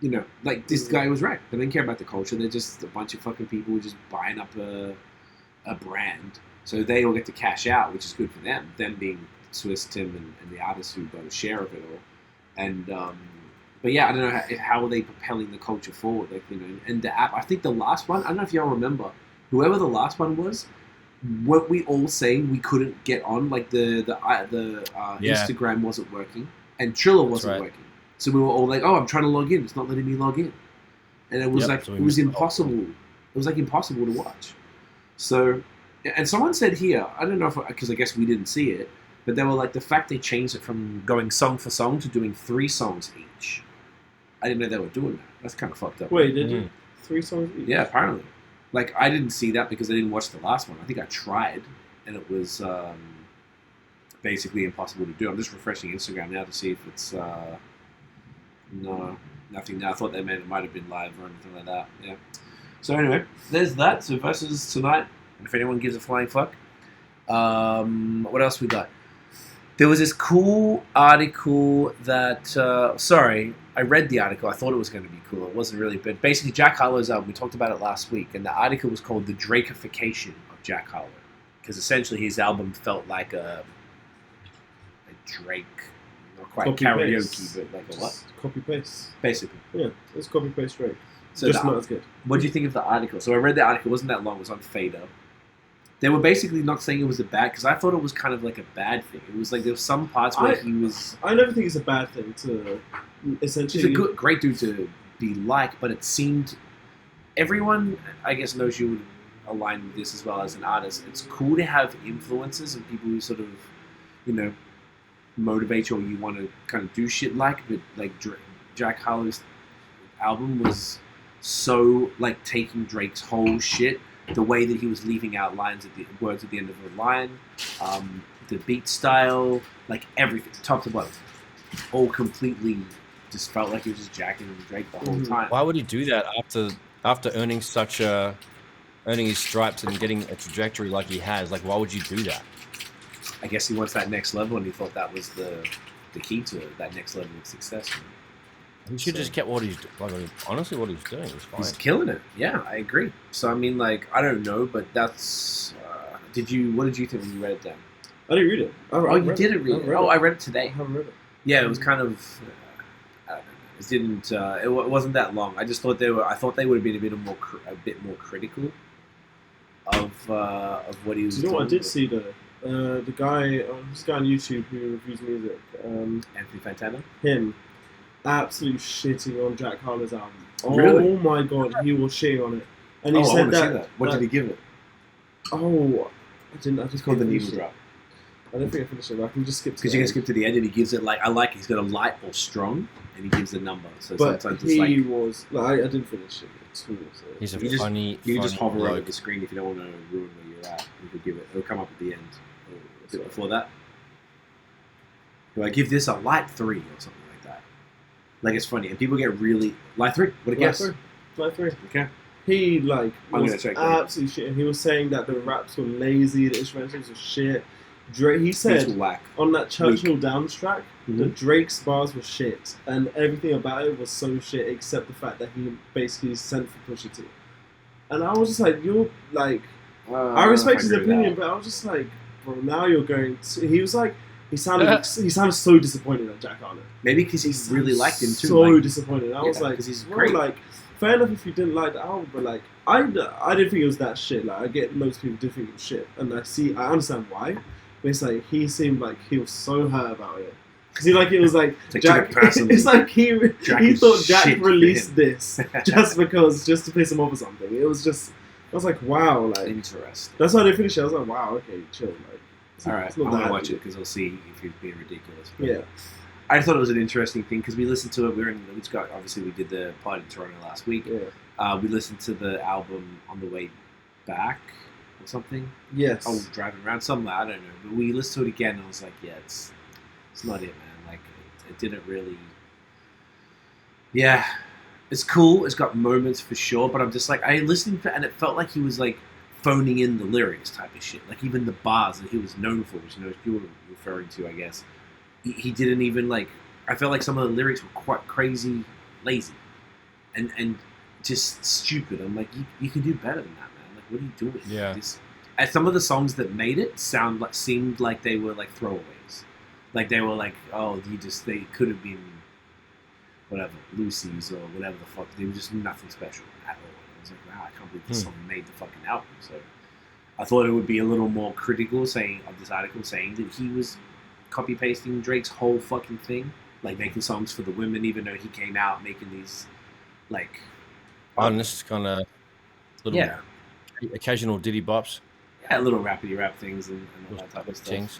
you know, like this guy was right. They didn't care about the culture. They're just a bunch of fucking people who are just buying up a brand. So they all get to cash out, which is good for them. Them being Swiss, Tim, and the artists who got a share of it all. And but yeah, I don't know how are they propelling the culture forward. Like, you know, and the app. I think the last one. I don't know if y'all remember. Whoever the last one was, what we all saying we couldn't get on. Like the Instagram wasn't working and Triller wasn't working. So we were all like, "Oh, I'm trying to log in. It's not letting me log in." And it was it was impossible. It was like impossible to watch. So, and someone said here, I don't know if because I guess we didn't see it, but they were like the fact they changed it from going song for song to doing 3 songs each. I didn't know they were doing that. That's kind of fucked up. Wait, did you 3 songs each? Yeah, apparently. Like, I didn't see that because I didn't watch the last one. I think I tried, and it was basically impossible to do. I'm just refreshing Instagram now to see if it's... no, nothing now. I thought they meant it might have been live or anything like that. Yeah. So anyway, there's that. So Verzuz tonight. And if anyone gives a flying fuck. What else we got? There was this cool article that... sorry, I read the article. I thought it was going to be cool. It wasn't really. But basically, Jack Harlow's album, we talked about it last week. And the article was called The Drake-ification of Jack Harlow. Because essentially his album felt like a Drake... Not quite karaoke, but like a what? Copy-paste. Basically. Yeah, it's copy-paste Drake. So just not as good. What do you think of the article? So I read the article. It wasn't that long. It was on Fader. They were basically not saying it was a bad, because I thought it was kind of like a bad thing. It was like there were some parts where he was... I never think it's a bad thing to essentially... He's a great dude to be like, but it seemed... Everyone, I guess, knows you would align with this as well as an artist. It's cool to have influences and people who sort of, you know, motivate you or you want to kind of do shit like, but like Jack Harlow's album was so like taking Drake's whole shit, the way that he was leaving out words at the end of the line, the beat style, like everything, top to bottom, all completely just felt like he was just jacking Drake the whole time. Why would he do that after earning his stripes and getting a trajectory like he has? Like, why would you do that? I guess he wants that next level, and he thought that was the key to it, that next level of success. He should just kept what he's doing. Honestly, what he's doing is fine. He's killing it. Yeah, I agree. So I mean, like, I don't know, but that's. What did you think when you read it down? I didn't read it. You didn't read it. I read it today. I haven't read it. Yeah, it was kind of. I don't know. It didn't. It wasn't that long. I just thought they were. I thought they would have been a bit more critical of what he was. You know doing. what I did see though? The guy, this guy on YouTube who reviews music, Anthony Fantano. Him, absolutely shitting on Jack Harlow's album. Oh Really? my god, he was shitting on it, and he I said want to see that. that. What did he give it? Oh, I didn't. I just It's called the can't needle finish it. drop. I don't think I finished it. But I can just skip. Because you can skip to the end, and he gives it like I like. He's got a light or strong, and he gives a number. So But sometimes it's he like was. Like, I didn't finish it at all. So. He's a You just- funny. you can just hover over bloke. the screen if you don't want to ruin where you're at. You could give it. It'll come up at the end. Or a bit before that. Do I give this a light 3 or something like that? Like it's funny, and people get really light 3. What a guess. Light 3. Okay. He like I'm was gonna check that. absolutely shit. He was saying that the raps were lazy, the instrumentals were shit. Drake, he It's said whack. on that Churchill Downs track, Mhm. that Drake's bars were shit, and everything about it was so shit except the fact that he basically sent for Pusha T. And I was just like, you're like, I respect his opinion, but I was just like, bro, now you're going to. He was like, he sounded so disappointed at Jack Harlow. Maybe because he really liked him too. So like, disappointed. I was yeah, like, 'cause he's well, great. like, fair enough if you didn't like the album, but like, I didn't think it was that shit. Like, I get most people do think it was shit, and I understand why. But it's like he seemed like he was so hurt about it. Because it was like It's like Jack. took it personally. It's like he is thought Jack shit for released him. this just to piss him off or something. It was just. I was like, wow, like Interesting. that's how they finished it. I was like, wow, okay, chill, like. All right, it's I'm not gonna that watch it deep. because I'll see if he's being ridiculous. But Yeah. I thought it was an interesting thing because we listened to it. Obviously we did the party in Toronto last week. Yeah. We listened to the album on the way back or something. Yes. Oh, driving around somewhere, I don't know. But we listened to it again and I was like, yeah, it's not it, man. Like it didn't really. Yeah, it's cool. It's got moments for sure, but I'm just like I listened to it and it felt like he was like phoning in the lyrics type of shit. Like even the bars that he was known for, which you were referring to, I guess. He didn't even like. I felt like some of the lyrics were quite crazy, lazy, and just stupid. I'm like, you can do better than that, man. Like, what are you doing? Yeah. And some of the songs that made it seemed like they were like throwaways, like they were like, oh, they could have been whatever Lucy's or whatever the fuck. They were just nothing special at all. I was like, wow, I can't believe this song made the fucking album. So I thought it would be a little more critical of this article saying that he was copy pasting Drake's whole fucking thing, like making songs for the women, even though he came out making these like. And this is kind of little occasional Diddy bops. Yeah, little rappity rap things and all that type of stuff. Things.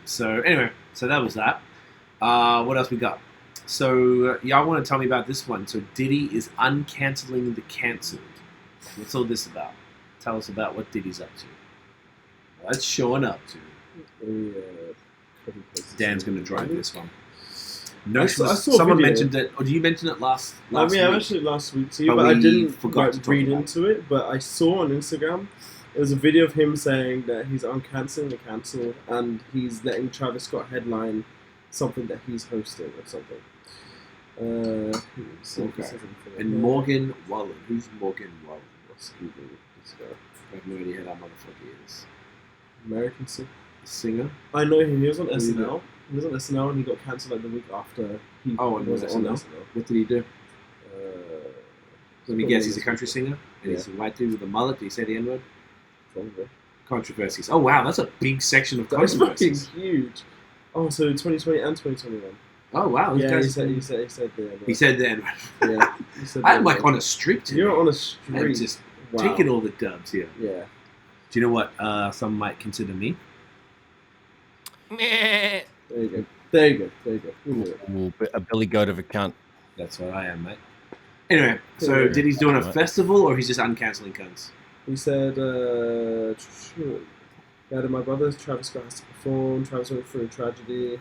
So anyway, so that was that. What else we got? So y'all want to tell me about this one? So Diddy is uncanceling the cancelled. What's all this about? Tell us about what Diddy's up to. What's showing up to? Dan's going to drive this one. No, I saw someone a video. mentioned it, or did you mention it last I week? mentioned it last week to you, But but I we didn't forgot to talk read about into it. But I saw on Instagram, there was a video of him saying that he's uncancelling the cancel and he's letting Travis Scott headline something that he's hosting or something. Okay. And Morgan Wallen. Who's Morgan Wallen? Excuse me, this guy. I have no idea who that motherfucker is. American Singer? I know him. He was on Who is SNL. He was on SNL and he got cancelled like the week after he Oh, was on SNL? SNL. What did he do? Let me guess, he's a country singer? And Yeah. he's a white dude with a mullet. Did he say the N-word? Probably. Controversies. Oh, wow, that's a big section of That's fucking controversies. huge. Oh, so 2020 and 2021. Oh, wow. these Yeah, guys- he said the He said the N-word. yeah. He said I'm the like N-word. on a streak today. You're on a I'm streak. just Wow. taking all the dubs here. Yeah. Do you know what some might consider me? There you go. There you go. There you go. We knew it. Ooh, a Billy Goat of a cunt. That's what I am, mate. Anyway, so Yeah. did he's doing a Right. festival or he's just uncancelling cunts? He said, "Dad and my brothers, Travis Scott has to perform. Travis went through a tragedy.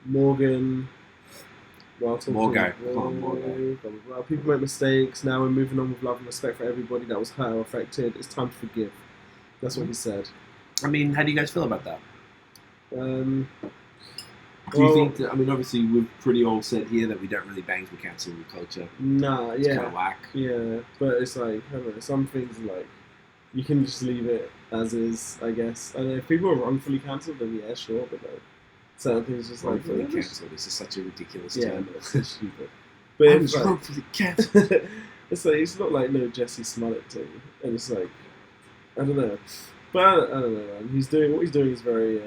Morgan. Well, Morgan. Come on, Morgan. Blah, blah, blah. People make mistakes. Now we're moving on with love and respect for everybody that was hurt or affected. It's time to forgive." That's what he said. I mean, how do you guys feel about that? Um, Do you think that, I mean, obviously, we've pretty all said here that we don't really bang with cancel culture. Nah, It's yeah. kind of whack. Yeah, but it's like, I don't know, some things like, you can just leave it as is, I guess. And if people are wrongfully cancelled, then yeah, sure, but like, certain things just like, Wrongfully yeah, just- cancelled. This is such a ridiculous yeah, term. but it's so stupid. But I it's was like, wrongfully cancelled. it's like, it's not like no Jesse Smollett thing. And it's like, I don't know. But I don't know, man. What he's doing is very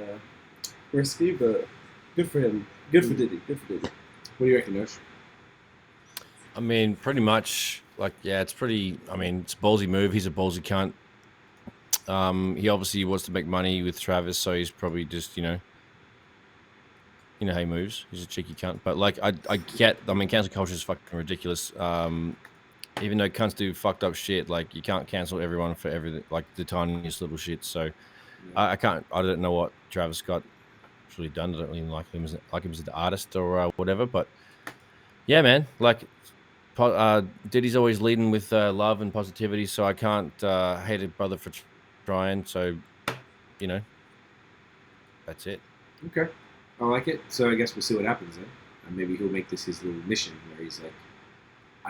risky, but good for him. Good for Diddy. Good for Diddy. What do you reckon, Nosh? I mean, pretty much, like, yeah, it's pretty, I mean, it's a ballsy move. He's a ballsy cunt. He obviously wants to make money with Travis, so he's probably just, you know how he moves. He's a cheeky cunt. But, like, I mean, cancel culture is fucking ridiculous. Even though cunts do fucked up shit, like, you can't cancel everyone for everything, like, the tiniest little shit. So, I don't know what Travis Scott really done. I don't really like him as an artist or whatever, but yeah, man, like Diddy's always leading with love and positivity, so I can't hate a brother for trying. So, you know, that's it. Okay. I like it. So I guess we'll see what happens then. And maybe he'll make this his little mission where he's like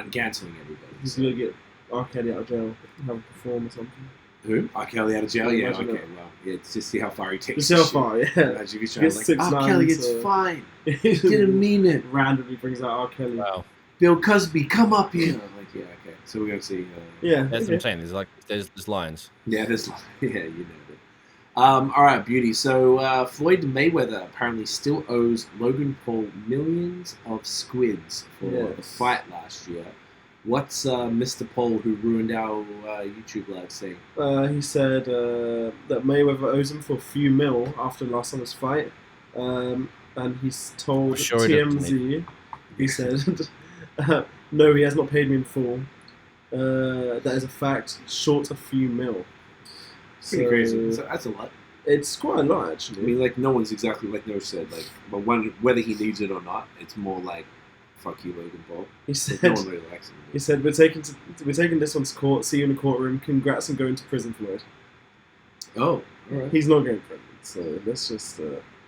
uncancelling everybody. He's going to get R. Kelly out of jail and have a perform or something. Who? R. Kelly out of jail? Yeah, Imagine okay, that. well, yeah, just see how far he takes Just see how this shit. far, yeah. Imagine if he's trying Gets to like, 6'9", R. Kelly, it's so- fine. He Didn't mean it. randomly brings out R. Kelly. Wow, Bill Cosby, come up here. I'm like, yeah, okay. So we're going to see. Yeah. that's what okay. I'm saying. There's lines. Yeah, there's, yeah, you know it. All right, beauty. So Floyd Mayweather apparently still owes Logan Paul millions of squids for the fight last year. What's Mr. Paul, who ruined our YouTube live, saying? He said that Mayweather owes him for a few mil after last summer's fight. And he's told TMZ, he said, no, he has not paid me in full. That is a fact, short a few mil. Pretty crazy. So that's a lot. It's quite a lot, actually. I mean, like, no one's exactly like No said, like, but whether he needs it or not, it's more like, fuck you, Logan Paul. He said, no one really likes him. He said, we're taking this one to court, see you in the courtroom, congrats on going to prison, Floyd. Oh, alright. He's not going to prison, so let's just...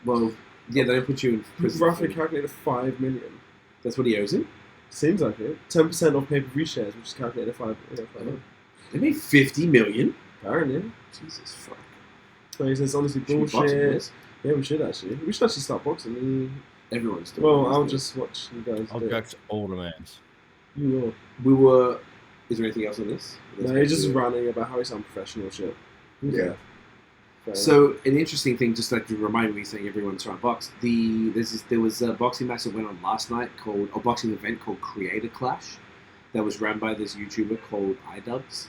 well, yeah, they put you in prison. Roughly calculated 5 million. That's what he owes him? Seems like it. 10% of pay-per-view shares, which is calculated at 5 million. They made 50 million? Apparently. Jesus fuck. So he says, honestly, bullshit. Yeah, we should actually. We should actually start boxing. Everyone's doing Well, I'll just watch you guys. I'll go to all the mans. You will. We were... Is there anything else on this? No, he's just ranting about how he's unprofessional shit. Yeah. So, an interesting thing, just like to remind me, saying everyone's trying to box, there was a boxing match that went on last night a boxing event called Creator Clash that was run by this YouTuber called iDubbbz.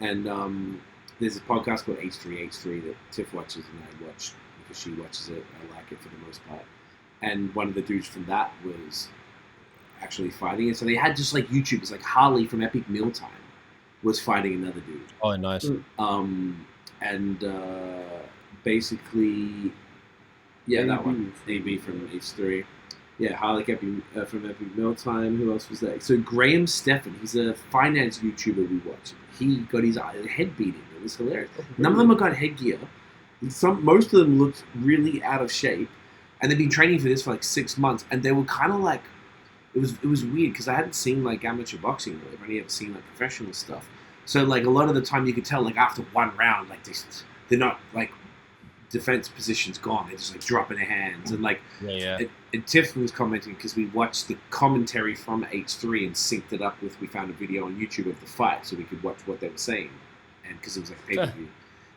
And there's a podcast called H3H3 that Tiff watches and I watch because she watches it. I like it for the most part. And one of the dudes from that was actually fighting it. So they had just like YouTubers, like Harley from Epic Mealtime was fighting another dude. Oh, nice. And basically, yeah, that one. AB from H3. Yeah, Harley from Epic Mealtime. Who else was there? So Graham Stephan, he's a finance YouTuber we watch. He got his head beaten. It was hilarious. None of them have got headgear. Most of them looked really out of shape. And they've been training for this for like 6 months. And they were kind of like, it was weird because I hadn't seen like amateur boxing really. I've only ever seen like professional stuff. So like a lot of the time you could tell like after one round, like they're not like defense positions gone. They're just like dropping their hands. And like, and Tiff was commenting because we watched the commentary from H3 and synced it up with, we found a video on YouTube of the fight so we could watch what they were saying. And because it was like a pay-per-view.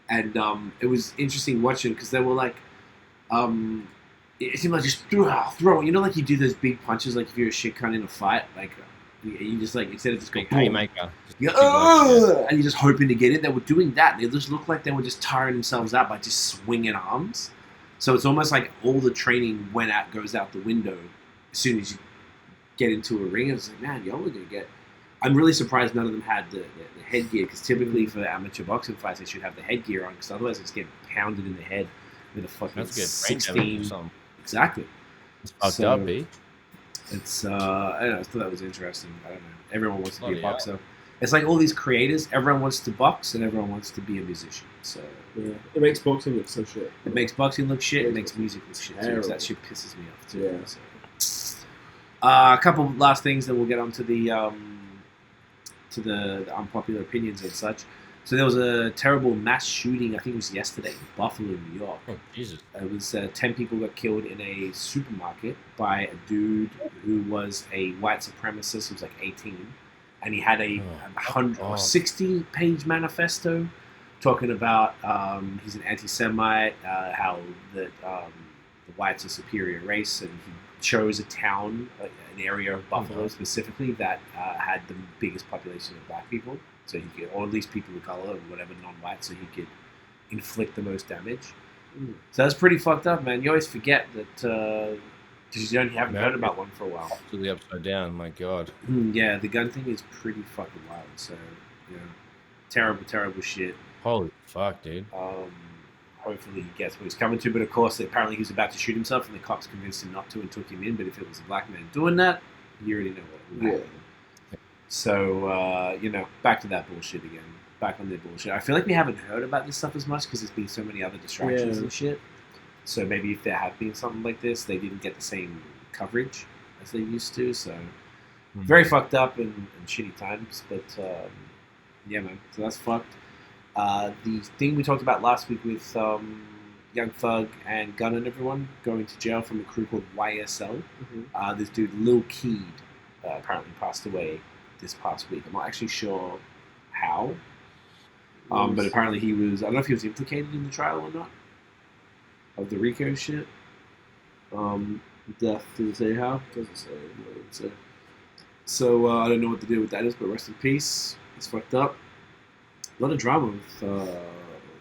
And it was interesting watching because they were like, it seemed like just throw. You know, like you do those big punches, like if you're a shit cunt in a fight, like you just like instead of just going haymaker, and you're just hoping to get it. They were doing that. They just looked like they were just tiring themselves out by just swinging arms. So it's almost like all the training goes out the window as soon as you get into a ring. It's like, man, y'all are gonna get. I'm really surprised none of them had the headgear because typically for amateur boxing fights they should have the headgear on because otherwise it's getting pounded in the head with a fucking 16. Exactly. It's fucked up, eh? It's I don't know. I thought that was interesting. I don't know. Everyone wants to be a boxer. It's like all these creators. Everyone wants to box and everyone wants to be a musician. So yeah, it makes boxing look so shit. It makes boxing look shit. It makes music look shit too. That shit pisses me off too. Yeah. So. A couple of last things, then we'll get on to the unpopular opinions and such. So there was a terrible mass shooting, I think it was yesterday, in Buffalo, New York. Oh, Jesus. It was 10 people got killed in a supermarket by a dude who was a white supremacist, who was like 18. And he had a 60-page manifesto talking about he's an anti-Semite, how the whites are superior race, and he chose a town, an area of Buffalo specifically, that had the biggest population of black people. So he could, or at least people of color, or whatever, non-white, so he could inflict the most damage. So that's pretty fucked up, man. You always forget that because you haven't heard about one for a while. Absolutely upside down, my God. Yeah, the gun thing is pretty fucking wild. So, terrible, terrible shit. Holy fuck, dude. Hopefully he gets what he's coming to, but of course, apparently he was about to shoot himself, and the cops convinced him not to and took him in. But if it was a black man doing that, you already know what would happen. So, back to that bullshit again. Back on their bullshit. I feel like we haven't heard about this stuff as much because there's been so many other distractions and shit. So maybe if there had been something like this, they didn't get the same coverage as they used to. So very fucked up and shitty times. But, yeah, man. So that's fucked. The thing we talked about last week with Young Thug and Gunn and everyone going to jail from a crew called YSL. This dude, Lil Keed, apparently passed away this past week. I'm not actually sure how. But apparently he was, I don't know if he was implicated in the trial or not, of the RICO shit. Death, didn't say how. Doesn't say. Doesn't say. So I don't know what the deal with that is, but rest in peace. It's fucked up. A lot of drama with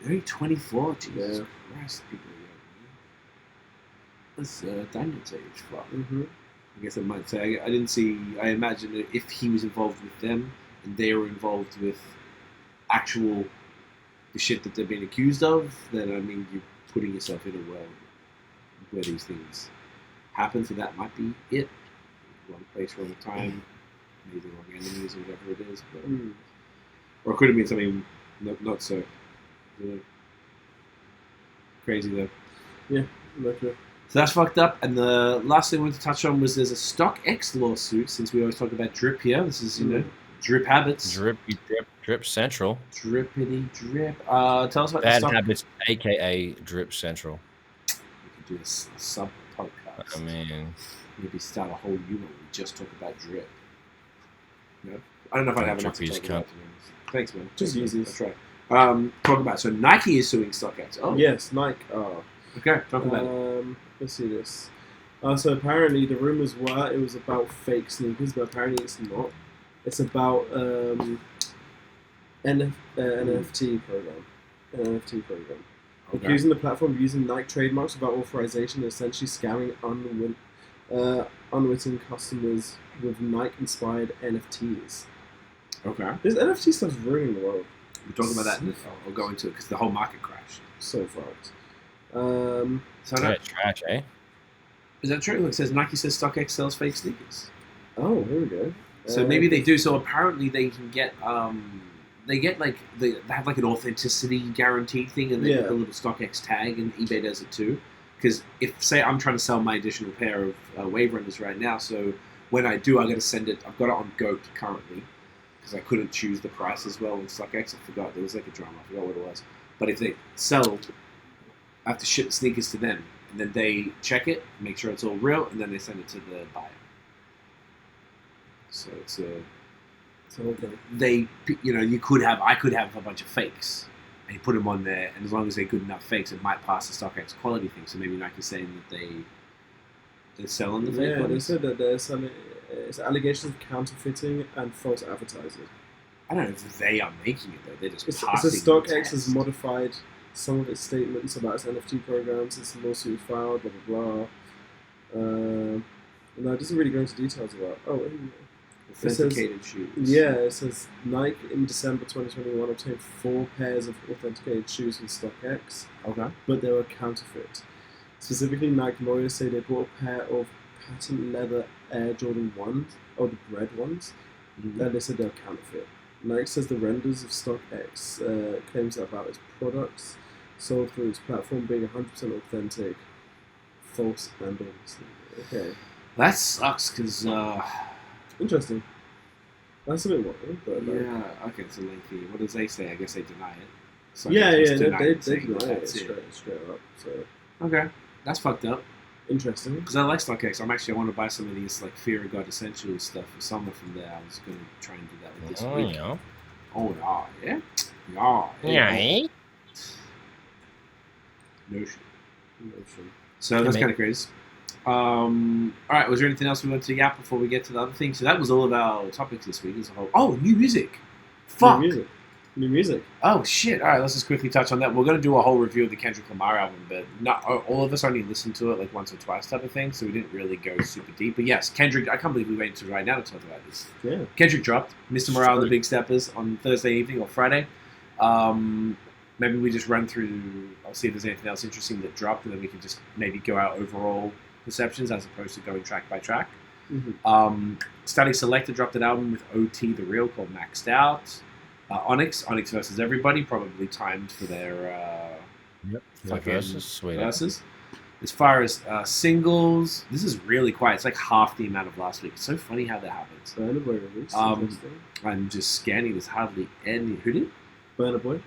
only 24. Jesus Christ, people are young. That's Daniel's age. Fuck. Mm-hmm. I guess I might say. I didn't see. I imagine that if he was involved with them and they were involved with actual the shit that they're being accused of, then I mean you're putting yourself in a world where these things happen. So that might be it. Wrong place, wrong time, maybe the wrong enemies or whatever it is. But, or it could have been something not so. Crazy though. Yeah, okay. So that's fucked up. And the last thing I wanted to touch on was there's a StockX lawsuit, since we always talk about drip here. This is, drip habits. Drip Central. Drippity drip. Tell us about Bad the Habits, a.k.a. Drip Central. We could do a sub-podcast. I mean... Maybe start a whole unit where we just talk about drip. No? I don't know if I'd have enough to talk about. Thanks, man. Just use That's right. Talk about, so Nike is suing StockX. Oh. Yes, Nike. Okay, talk about it. Let's see this. So apparently the rumors were it was about fake sneakers, but apparently it's not. It's about NFT program. An NFT program. Okay. Accusing the platform of using Nike trademarks without authorization and essentially scamming unwitting customers with Nike-inspired NFTs. Okay. This NFT stuff's ruining the world. We're talking about that. We'll go into it because the whole market crashed. So fucked. So trash, eh? Is that true? It says Nike says StockX sells fake sneakers. Oh, here we go. So maybe they do. So apparently they can get they have like an authenticity guaranteed thing, and they get the little StockX tag, and eBay does it too. Because if, say, I'm trying to sell my additional pair of Wave Runners right now, so when I do, I got to send it. I've got it on Goat currently because I couldn't choose the price as well in StockX. I forgot there was like a drama. I forgot what it was. But if they sell, I have to ship the sneakers to them, and then they check it, make sure it's all real, and then they send it to the buyer. So it's a. So okay. I could have a bunch of fakes. And you put them on there, and as long as they're good enough fakes, it might pass the StockX quality thing. So maybe Nike's saying that they're selling the fake ones. They said that they're selling. It's allegations of counterfeiting and false advertising. I don't know if they are making it though. They're just It passing. says StockX has modified some of its statements about its NFT programs since the lawsuit was filed. Blah blah blah. No, it doesn't really go into details about. Authenticated shoes. Yeah, it says Nike in December 2021 obtained 4 pairs of authenticated shoes from StockX. Okay. But they were counterfeit. Specifically, Nike lawyers say they bought a pair of patent leather Air Jordan 1s, or the red ones, and they said they were counterfeit. Nike says the renders of StockX claims about its products sold through its platform being 100% authentic, false, and honest. Okay. That sucks because. Interesting. That's a bit worrying, but yeah. Okay, so lengthy. What does they say? I guess they deny it. So they deny it straight up. So okay, that's fucked up. Interesting. Because I like StockX. I want to buy some of these like Fear of God Essentials stuff for summer from there. I was going to try and do that with this week. Yeah. Oh yeah. Notion. So that's kind of crazy. All right, was there anything else we wanted to yap before we get to the other thing? So that was all of our topics this week as a whole. Oh, new music. Fuck. New music. Oh, shit. All right, let's just quickly touch on that. We're going to do a whole review of the Kendrick Lamar album, but not all of us only listened to it like once or twice type of thing, so we didn't really go super deep. But yes, Kendrick, I can't believe we waited to right now to talk about this. Yeah. Kendrick dropped Mr. Morale and the Big Steppers on Thursday evening or Friday. Maybe we just run through, I'll see if there's anything else interesting that dropped, and then we can just maybe go out overall perceptions as opposed to going track by track. Mm-hmm. Static Selector dropped an album with OT The Real called Maxed Out. Onyx versus Everybody, probably timed for their verses. As far as singles, this is really quiet. It's like half the amount of last week. It's so funny how that happens. Burna Boy released. I'm just scanning. There's hardly any. Who did? Burna Boy.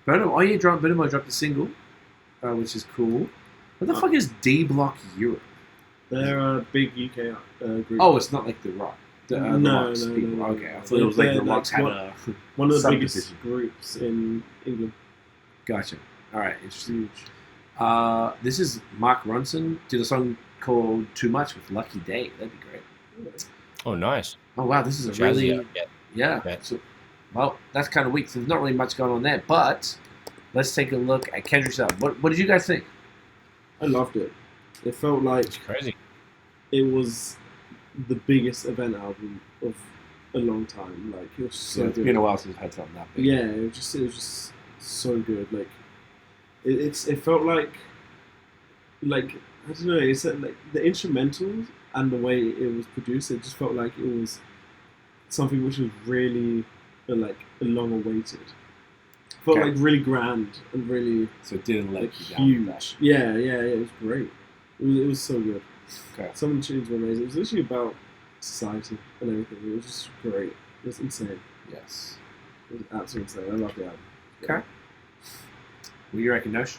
Burna Boy dropped a single, which is cool. What the fuck is D Block Europe? They're a big UK group. Oh, it's not like The Rock. The No, Rocks no, people. no. Okay, I thought it was like They're the Rocks had a one of the subdivision. biggest groups in England. Gotcha. All right, interesting. Huge. This is Mark Ronson did a song called "Too Much" with Lucky Day. That'd be great. Oh, nice. Oh wow, this is a Jazzy, really yeah. yeah. Yeah. So, well, that's kind of weak. So there's not really much going on there. But let's take a look at Kendrick's album. What did you guys think? I loved it. It felt like It's crazy. it was the biggest event album of a long time. Like it was so It's good. been a while since I've had something that big. Yeah, it was just so good. Like it felt like I don't know. It's like the instrumentals and the way it was produced. It just felt like it was something which was really like long awaited. Felt Okay. like really grand and really So it didn't let like you down. with that. huge. Yeah. It was great. It was so good. Okay. Some of the tunes were amazing. It was literally about society and everything. It was just great. It was insane. Yes. It was absolutely insane. I love the album. Okay. What do you reckon, Nosh?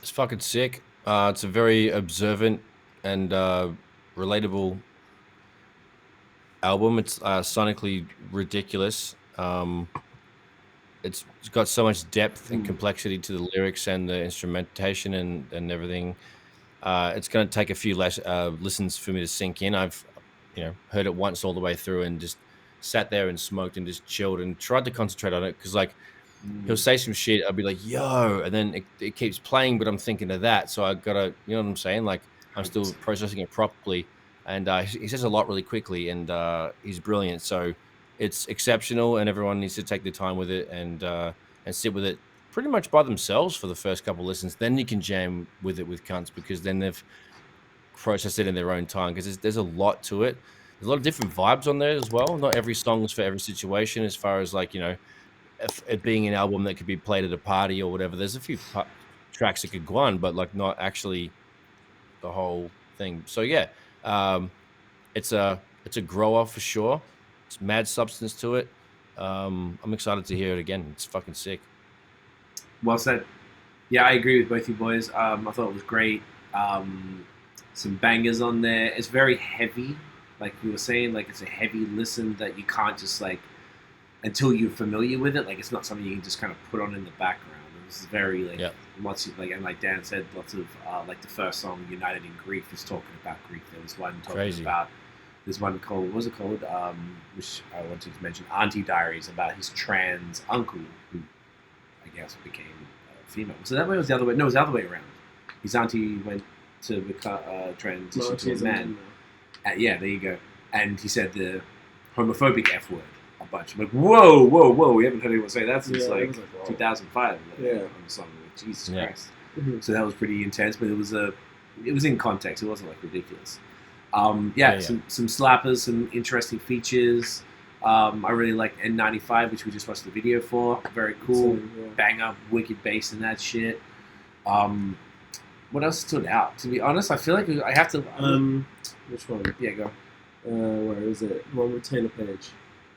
It's fucking sick. It's a very observant and relatable album. It's sonically ridiculous. It's got so much depth and complexity to the lyrics and the instrumentation and everything. It's going to take a few less listens for me to sink in. I've heard it once all the way through and just sat there and smoked and just chilled and tried to concentrate on it because like he'll say some shit, I'll be like, yo, and then it keeps playing, but I'm thinking of that. So I gotta, you know what I'm saying? Like I'm still processing it properly. And he says a lot really quickly and he's brilliant. So it's exceptional and everyone needs to take their time with it and sit with it pretty much by themselves for the first couple of listens. Then you can jam with it with cunts because then they've processed it in their own time because there's a lot to it. There's a lot of different vibes on there as well. Not every song is for every situation as far as like, it being an album that could be played at a party or whatever. There's a few tracks that could go on, but like not actually the whole thing. So yeah, it's a grower for sure. It's mad substance to it. I'm excited to hear it again. It's fucking sick. Well said. Yeah, I agree with both you boys. I thought it was great. Some bangers on there. It's very heavy, like you were saying. Like it's a heavy listen that you can't just like until you're familiar with it. Like it's not something you can just kind of put on in the background. It's very like lots of like, and like Dan said, lots of like the first song, "United in Grief," is talking about grief. There was one talking about. There's one called, what was it called? Which I wanted to mention, Auntie Diaries, about his trans uncle, who I guess became female. Was it that way or was it the other way? No, it was the other way around. His auntie went to become transition to a man. Yeah, there you go. And he said the homophobic F word a bunch. I'm like, whoa, we haven't heard anyone say that since 2005. Yeah. On the song, like, Jesus Christ. Mm-hmm. So that was pretty intense, but it was in context. It wasn't like ridiculous. Some slappers, some interesting features. I really like N95, which we just watched the video for. Very cool. Banger, wicked bass in that shit. What else stood out? To be honest, I feel like I have to... which one? Yeah, go. Where is it? One with Taylor Page.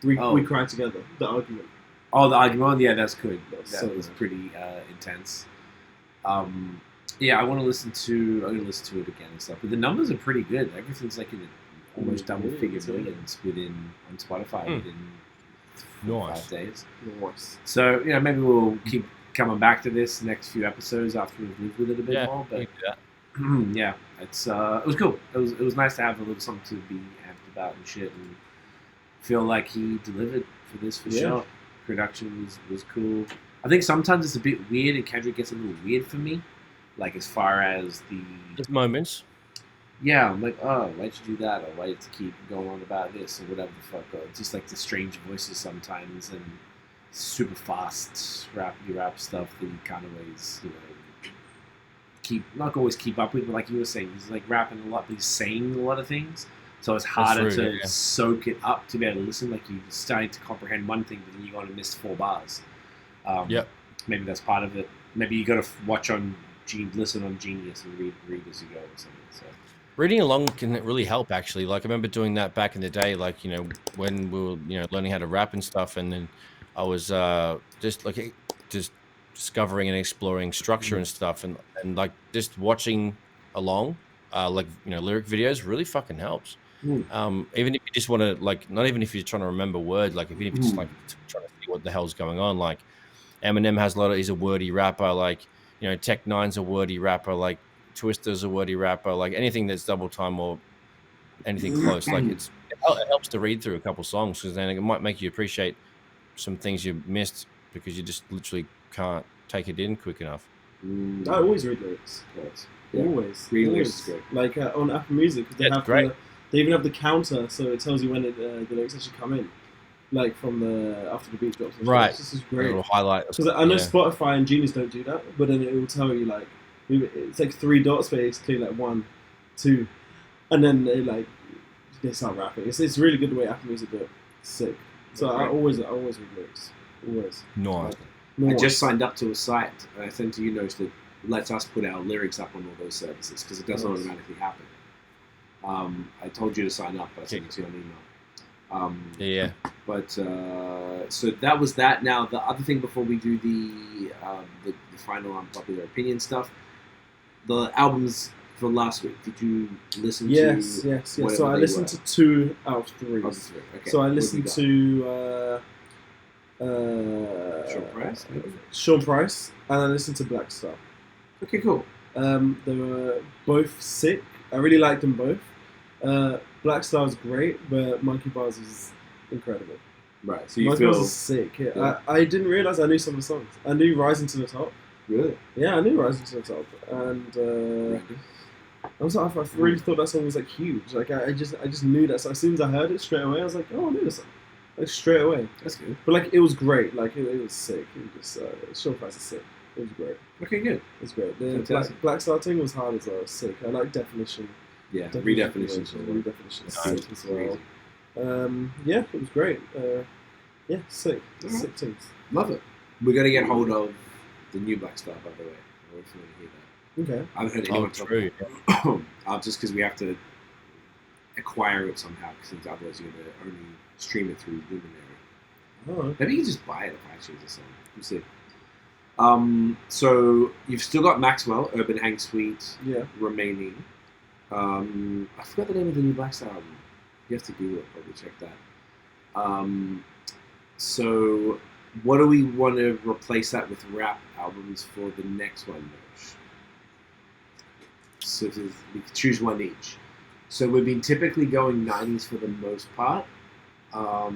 We Cry Together. The Argument. Oh, the argument. Yeah, that's good. That was good. pretty intense. Yeah, I'm gonna listen to it again and stuff. But the numbers are pretty good. Everything's like in the almost double-figure millions on Spotify within 5 days. Nice. So maybe we'll keep coming back to this next few episodes after we've lived with it a bit more. But yeah, it's it was cool. It was nice to have a little something to be amped about and shit, and feel like he delivered for this for sure. Production was cool. I think sometimes it's a bit weird, and Kendrick gets a little weird for me. Like as far as There's moments. Yeah, I'm like, oh, why'd you do that? Or why'd you keep going on about this? Or whatever the fuck. Or just like the strange voices sometimes and super fast rap stuff that he kind of always, not always keep up with, but like you were saying, he's like rapping a lot, but he's saying a lot of things. So it's harder to soak it up to be able to listen. Like you're starting to comprehend one thing, but then you're going to miss 4 bars. Maybe that's part of it. Maybe you got to listen on Genius and read as you go or something. So reading along can really help actually. Like I remember doing that back in the day, like when we were learning how to rap and stuff, and then I was just discovering and exploring structure and stuff, and like just watching along, lyric videos really fucking helps. Even if you just want to, like, not even if you're trying to remember words, like, even if you're just like trying to see what the hell's going on, like, Eminem has he's a wordy rapper, like, you know, Tech Nine's a wordy rapper, like, Twister's a wordy rapper, like, anything that's double time or anything close, like, it helps to read through a couple songs, because then it might make you appreciate some things you missed because you just literally can't take it in quick enough. I always read lyrics. Yeah. Always. Read Always. lyrics is Like on Apple Music, they have great. they even have the counter, so it tells you when the lyrics actually come in, like from after the beat drops. Right. This is great. A little highlight. Because I know Spotify and Genius don't do that, but then it will tell you like it's like 3 dots, but it's clearly like 1, 2, and then they start rapping. It's really good the way Apple Music do it. It's sick. So I always read lyrics. Always. No. I just signed up to a site, and I sent to you notes that lets us put our lyrics up on all those services because it doesn't automatically happen. I told you to sign up, but I sent it to you on email. Yeah. But so that was that. Now the other thing before we do the final unpopular opinion stuff, the albums for last week. Did you listen to? Yes. So I listened to 2 out of 3. Okay. So I listened to Sean Price, and I listened to Black Star. Okay, cool. They were both sick. I really liked them both. Black Star was great, but Monkey Bars was incredible. Right. So you Monkey Bars was sick. Yeah. I didn't realize I knew some of the songs. I knew Rising to the Top. Really? Yeah, I knew Rising to the Top, and I really thought that song was like huge. Like I just knew that. So as soon as I heard it straight away, I was like, oh, I knew this song. Like straight away. That's good. But like it was great. Like it was sick. It was just Sean Price is sick. It was great. Okay, good. It was great. The Black Star thing was hard as well. It was sick. I like Definition. Yeah, Redefinition. Redefinition is sick as well. Yeah, it was great. Yeah, sick. Sick things. Love it. We're gonna get hold of the new Black Star, by the way. I want to hear that. Okay. I haven't heard anyone talk just because we have to acquire it somehow, because otherwise you're going to only stream it through Luminary. Oh. Maybe you can just buy it off iTunes or something. We'll see. So you've still got Maxwell, Urban Hang Suite remaining. I forgot the name of the new Black Star album. You have to Google it, probably check that. So what do we want to replace that with rap albums for the next one, Nosh? So we could choose one each. So we've been typically going 90s for the most part. So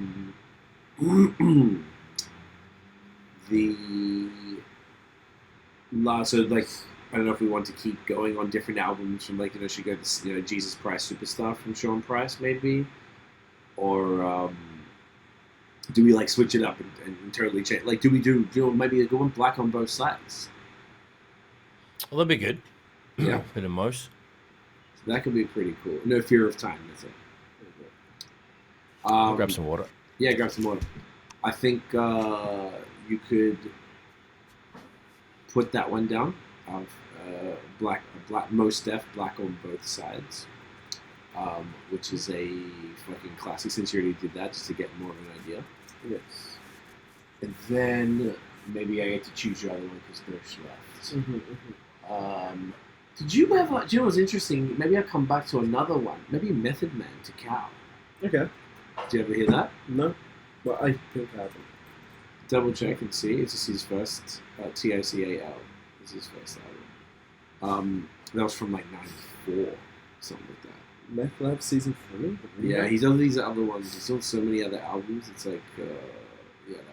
like, I don't know if we want to keep going on different albums from like, should go to, Jesus Price Superstar from Sean Price maybe, or do we like switch it up and totally change? Like, do we do maybe go on Black on Both Sides? Well, that'd be good. Yeah, bit of most. So that could be pretty cool. No Fear of Time. That's it. I'll grab some water. Yeah, grab some water. I think you could put that one down of Black Mos Def, Black on Both Sides, which is a fucking classic. Since you already did that, just to get more of an idea. Yes. And then maybe I get to choose your other one because Nosh left. Did you ever? Do you know what's interesting? Maybe I'll come back to another one. Maybe Method Man to Cow. Okay. Did you ever hear that? No. Well, I think I haven't. Double check and see. It's just his first TICAL. Is his first album. That was from like '94, something like that. Meth Lab Season 3? Yeah, he's done these other ones. He's done so many other albums. It's like, that one.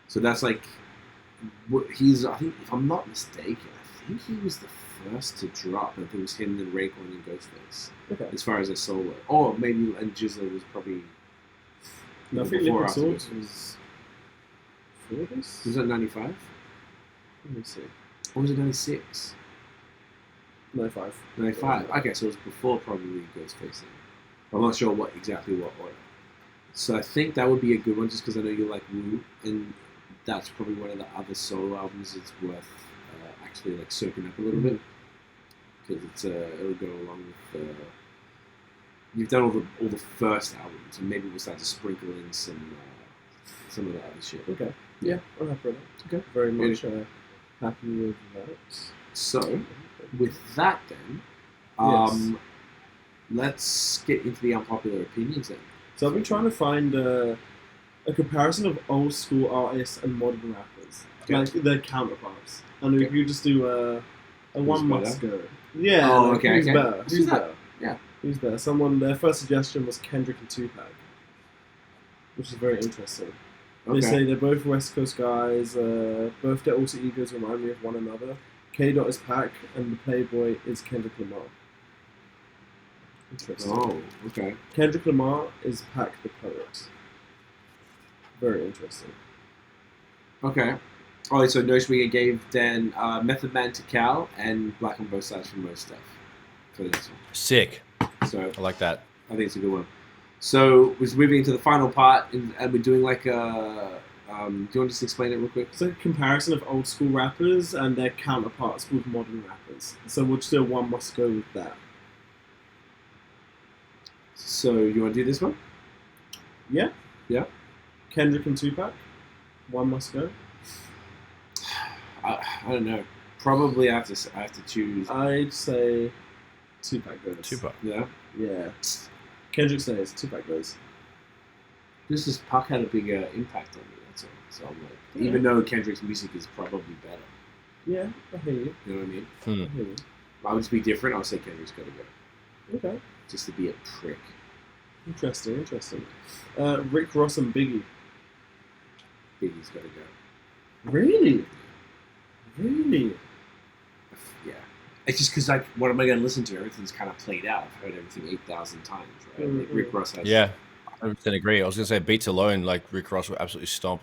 So that's like, I think, if I'm not mistaken, I think he was the first to drop. I think it was him and Raekwon and Ghostface. Okay. As far as a solo. Or maybe, and Jizzle was probably... No, I think Liquid Swords was... before this? Was that 95? Let me see. Or was it 96? 95. 95. Okay, so it was before probably Ghostface. I'm not sure exactly what order. So I think that would be a good one, just because I know you like Wu, and that's probably one of the other solo albums that's worth actually like soaking up a little bit, because it's it'll go along with. You've done all the first albums, and maybe we'll start to sprinkle in some of the other shit. Okay. Yeah, I'm happy with that. Okay. Very much happy with that. So, with that then, yes. let's get into the unpopular opinions then. So I've been trying to find a comparison of old school artists and modern rappers, Okay. like their counterparts. And if you just do a one better? must go. Yeah. Oh, like, okay, Who's okay. better? Let's Who's do that. better? Yeah. Who's better? Their first suggestion was Kendrick and Tupac, which is very interesting. They Okay. say they're both West Coast guys. Both their alter egos remind me of one another. K. Dot is Pac, and the Playboy is Kendrick Lamar. Interesting. Oh, okay. Kendrick Lamar is Pac the poet. Very interesting. Okay. Oh, so Noshwiga gave Dan Method Man to Cal and Black on Both Sides for most stuff for this one. Sick. So I like that. I think it's a good one. So we're moving into the final part, and we're doing like a. Do you want to just explain it real quick? It's a comparison of old school rappers and their counterparts with modern rappers. So we'll just do one must go with that. So you want to do this one? Yeah? Yeah. Kendrick and Tupac. One must go. I don't know. Probably I have to choose. I'd say Tupac goes. Tupac. Yeah. Yeah. Kendrick says Tupac goes. This is Puck had a bigger impact on me. That's all. So I'm like, even though Kendrick's music is probably better, Yeah, I hear you. you know what I mean? I hear you. I would just be different. I'll say Kendrick's got to go, Okay. just to be a prick. Interesting. Rick Ross and Biggie. Biggie's got to go. Really? Really? Yeah. It's just because, like, what am I going to listen to? Everything's kind of played out. I've heard everything 8,000 times, right? Like, Rick Ross has. Yeah, 100% agree. I was gonna say beats alone, like Rick Ross will absolutely stomp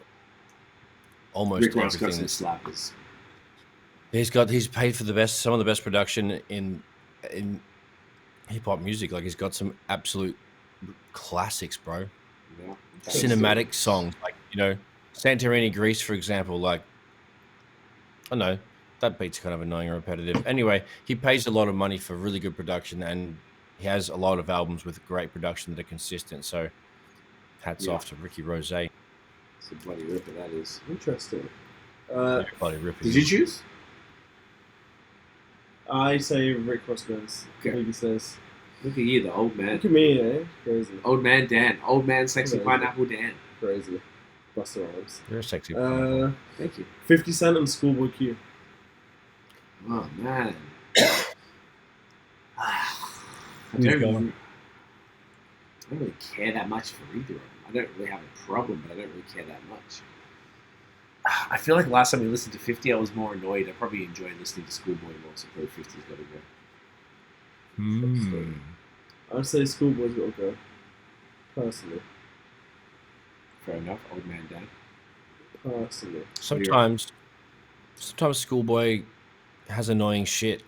almost Rick Ross got everything. some slappers. He's paid for some of the best production in hip hop music. Like he's got some absolute classics, bro. Yeah. Cinematic songs, like Santorini, Greece, for example. Like I know that beat's kind of annoying and repetitive. Anyway, he pays a lot of money for really good production, and he has a lot of albums with great production that are consistent. So, hats off to Ricky Rose. It's a bloody ripper, that is. Interesting. Bloody ripping. Did you choose? I say Rick Ross goes. Okay. Biggie says. Look at you, the old man. Look at me, eh? Crazy. Old man Dan. Old man sexy Crazy. pineapple Dan. Crazy. Buster Rhymes. You're a sexy. Thank you. 50 Cent and Schoolboy Q. Oh, man. I Who's don't going? really care that much for either of them. I don't really have a problem, but I don't really care that much. I feel like last time we listened to 50, I was more annoyed. I probably enjoyed listening to Schoolboy more, so probably 50's got to go. I'd say Schoolboy's got to go. Personally. Fair enough. Old man Dan. Personally. Sometimes Schoolboy has annoying shit.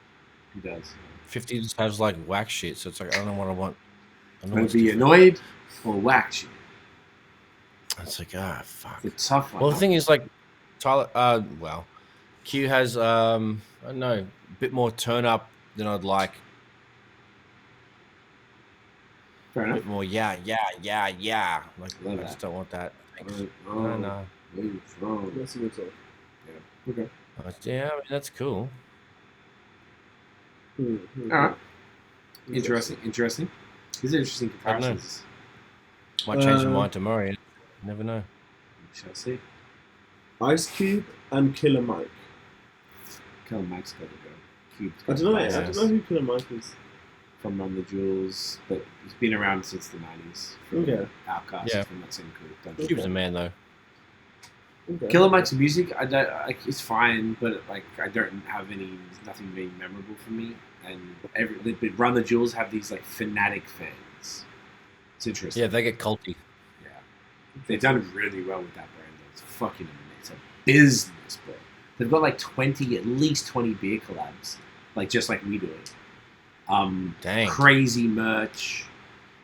He does. 50 just has like whack shit. So it's like I don't know what I want. I don't know Want what's to be different. annoyed or whack you? It's like fuck. It's a tough one. Well, the thing is, like, Tyler, Q has, I don't know, a bit more turn up than I'd like. Fair A enough. bit more, yeah. Like, Love I just that. don't want that. Thanks. Oh, No. it's wrong. That's a good song. Yeah. Okay. Yeah, I mean, that's cool. Mm-hmm. All right. Interesting. These are interesting I don't know. comparisons. Might change my mind tomorrow. You never know. We shall see. Ice Cube and Killer Mike. Killer Mike's got to go. Cube's I got don't know. to I go. don't know who Killer Mike is. From Run the Jewels, but he's been around since the 90s. From Okay. Outcast Yeah. from that same cool. She was a man, though. Okay. Killer Mike's music, I don't, like, it's fine, but like I don't have nothing being memorable for me. And but Run the Jewels have these like fanatic fans. It's interesting. Yeah, they get culty. Yeah. They've done really well with that brand. Though. It's fucking amazing. It's a business, bro. They've got like at least 20 beer collabs, like just like we do it. Dang. Crazy merch,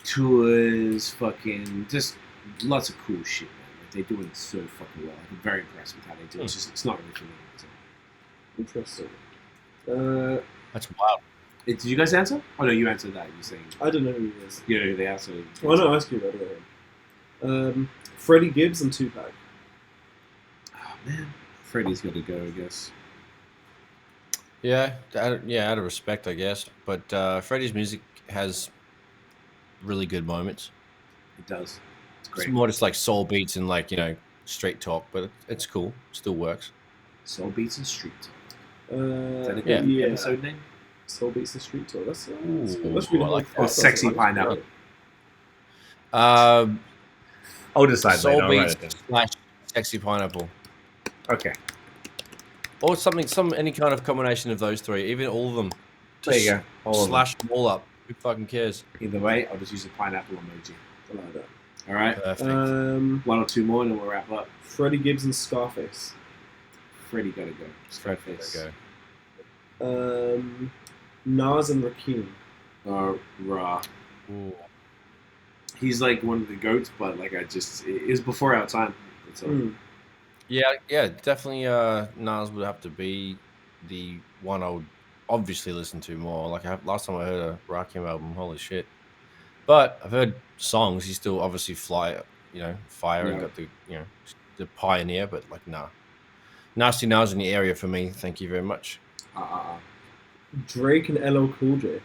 tours, fucking just lots of cool shit, man. Like they're doing it so fucking well. Like, I'm very impressed with how they do it. It's not really for me. So. Interesting. That's wild. Did you guys answer? Oh no, you answered that. You're saying I don't know who he is. you know who they are. So Well, I know Ice Cube. I don't know him. Freddie Gibbs and Tupac. Oh man, Freddie's got to go, I guess. Yeah, out of respect, I guess. But Freddie's music has really good moments. It does. It's It's great. more just like soul beats and like, you know, straight talk, but it's cool. Still works. Soul Beats and Street Talk. Is that a Yeah. good episode name? Soul Beats and Street Talk. That's Ooh, really I like Or Sexy Pineapple. Right. I'll decide Soul later. I'll write beats it down. / Sexy Pineapple. Okay. Or any kind of combination of those three, even all of them. There you go. All of them. Slash them all up. Who fucking cares? Either way, I'll just use a pineapple emoji. I like that. All right. Perfect. One or two more, and then we'll wrap up. Freddie Gibbs and Scarface. Freddie gotta go. Scarface. There Nas and Rakim. Raw. Ooh. He's like one of the goats, but like it is before our time. That's all. Yeah, definitely. Nas would have to be the one I would obviously listen to more. Like last time I heard a Rakim album, holy shit! But I've heard songs. He's still obviously fire and got the the pioneer. But like Nasty Nas in the area for me. Thank you very much. Drake and LL Cool J.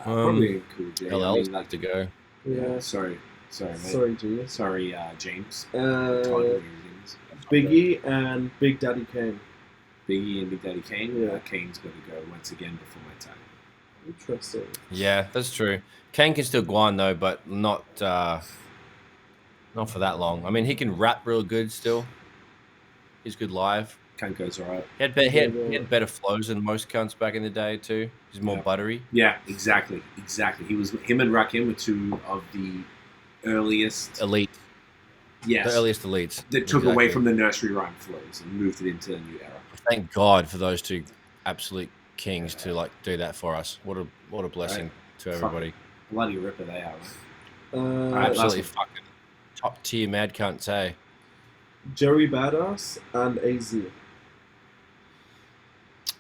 Probably a cool J. LL's like to go. Yeah. Sorry, mate. Sorry, Genius. Sorry, James. Biggie and Big Daddy Kane. Biggie and Big Daddy Kane. Yeah. Kane's got to go once again before my time. Interesting. Yeah, that's true. Kane can still go on though, but not for that long. I mean, he can rap real good still. He's good live. Kanko's alright. He had better flows than most cunts back in the day too. He's more buttery. Yeah, exactly. Him and Rakim were two of the earliest Elite. Yes. The earliest elites. That took away from the nursery rhyme flows and moved it into a new era. Thank God for those two absolute kings to like do that for us. What a blessing to everybody. Bloody ripper they are. Right? Absolutely fucking top tier mad cunts, hey. Joey Badass and AZ.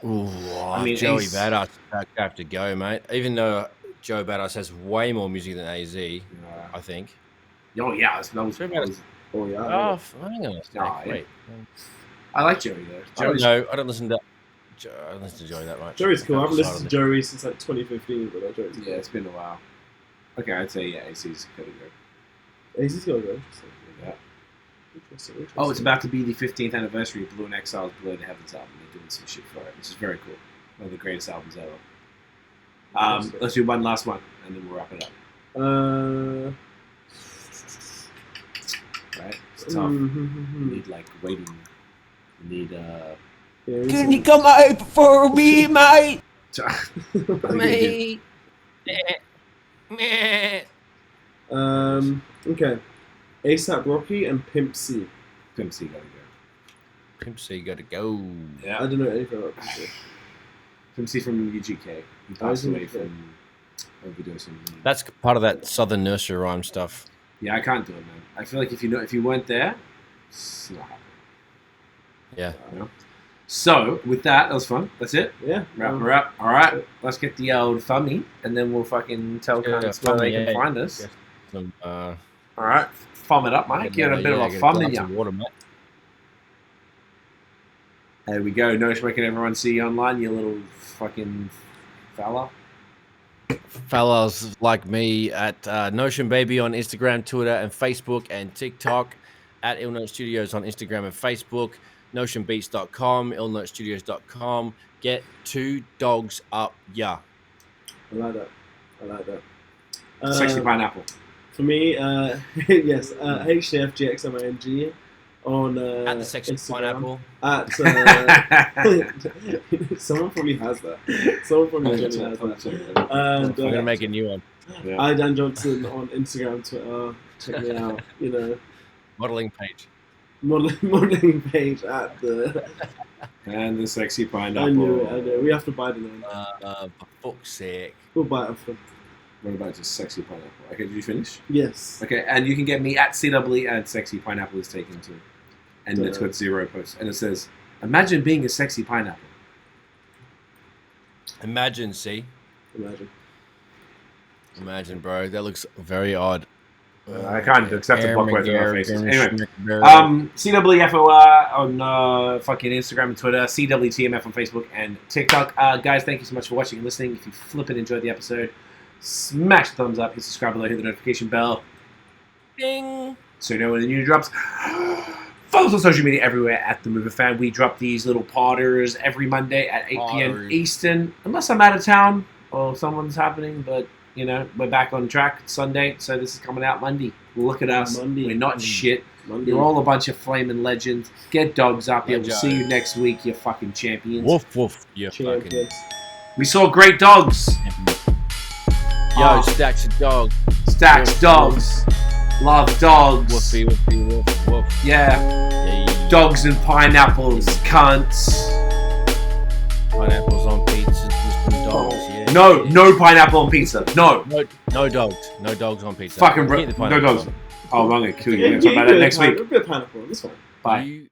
Ooh, I mean, Joey Ace- Badass have to go, mate. Even though Joe Badass has way more music than AZ, I think. Oh yeah, that was. Oh yeah. Oh, hang on a sec. yeah. Wait. I like Joey though. I don't listen to Joey that much. Joey's cool. I haven't listened to Joey since like 2015, but Joey's cool. Yeah, it's been a while. Okay, I'd say AC's gotta go. AZ's gotta go. Interesting. Yeah. Interesting. Oh, it's about to be the 15th anniversary of Blue and Exile's Below the Heavens album. They're doing some shit for it, which is very cool. One of the greatest albums ever. Let's do one last one, and then we'll wrap it up. Right? It's tough. You need like waiting. You need Can you come out for me, mate? Mate. Okay. ASAP Rocky and Pimp C. Pimp C gotta go. Pimp C gotta go. I don't know anything about Pimp C. Pimp C from UGK. He passed away from overdosing. That's part of that Southern nursery rhyme stuff. Yeah, I can't do it, man. I feel like if you weren't there, it's not happening. Yeah. You know? So with that was fun. That's it. Yeah. Wrap her up. All right. Let's get the old thummy, and then we'll fucking tell cunts where they can find us. Some, all right. Thumb it up, mate. Get a bit of a thumb in you. Water, mate. There we go. Nosh, where can everyone see you online, you little fucking fella? Fellas like me at Notion Baby on Instagram, Twitter, and Facebook, and TikTok. At Illnote Studios on Instagram and Facebook. NotionBeats.com, illnotestudios.com. Get 2 dogs up, yeah. I like that. Sexy pineapple. For me, yes, HCFGXMING on At the Sexy Instagram. Pineapple. At someone probably has that. Someone probably has that. And I'm gonna make a new one. Yeah. I Dan Johnson on Instagram, Twitter. Check me out. You know, Modeling page. modeling page at the. And the sexy pineapple. I knew it. We have to buy the name. For fuck's sake. We'll buy it for. What about just sexy pineapple? Okay, did you finish? Yes. Okay, and you can get me at CWE and sexy pineapple is taken too. And it's got 0 posts. And it says, imagine being a sexy pineapple. Imagine, see? Imagine, bro. That looks very odd. I can't accept the block both of our faces. Anyway, CWFOR CWFOR on fucking Instagram and Twitter, CWTMF on Facebook and TikTok. Guys, thank you so much for watching and listening. If you flip and enjoyed the episode, Smash the thumbs up, hit subscribe below, hit the notification bell. Ding. So you know when the new drops. Follow us on social media everywhere at The Mover Fan. We drop these little potters every Monday at 8 p.m. Eastern. Unless I'm out of town or someone's happening, but you know, we're back on track. It's Sunday, so this is coming out Monday. Look at us. Monday. We're not shit. Monday. You're all a bunch of flaming legends. Get dogs up here. We'll Legends. see you next week, you fucking champions. Woof woof. You Cheers, fucking. kids. We saw great dogs. Yo, stacks of dog. Stacks Woof, dogs. Love dogs. Woofy woofy woof woof. Yeah. Yeah. Dogs and pineapples. Cunts. Pineapples on pizzas with some dogs. Yeah. No pineapple on pizza. No. No dogs. No dogs on pizza. Fucking Keep the no pineapple dogs. on. Oh, I'm going to kill you. We're going to talk about that next week. A bit of pineapple. This one. Bye. You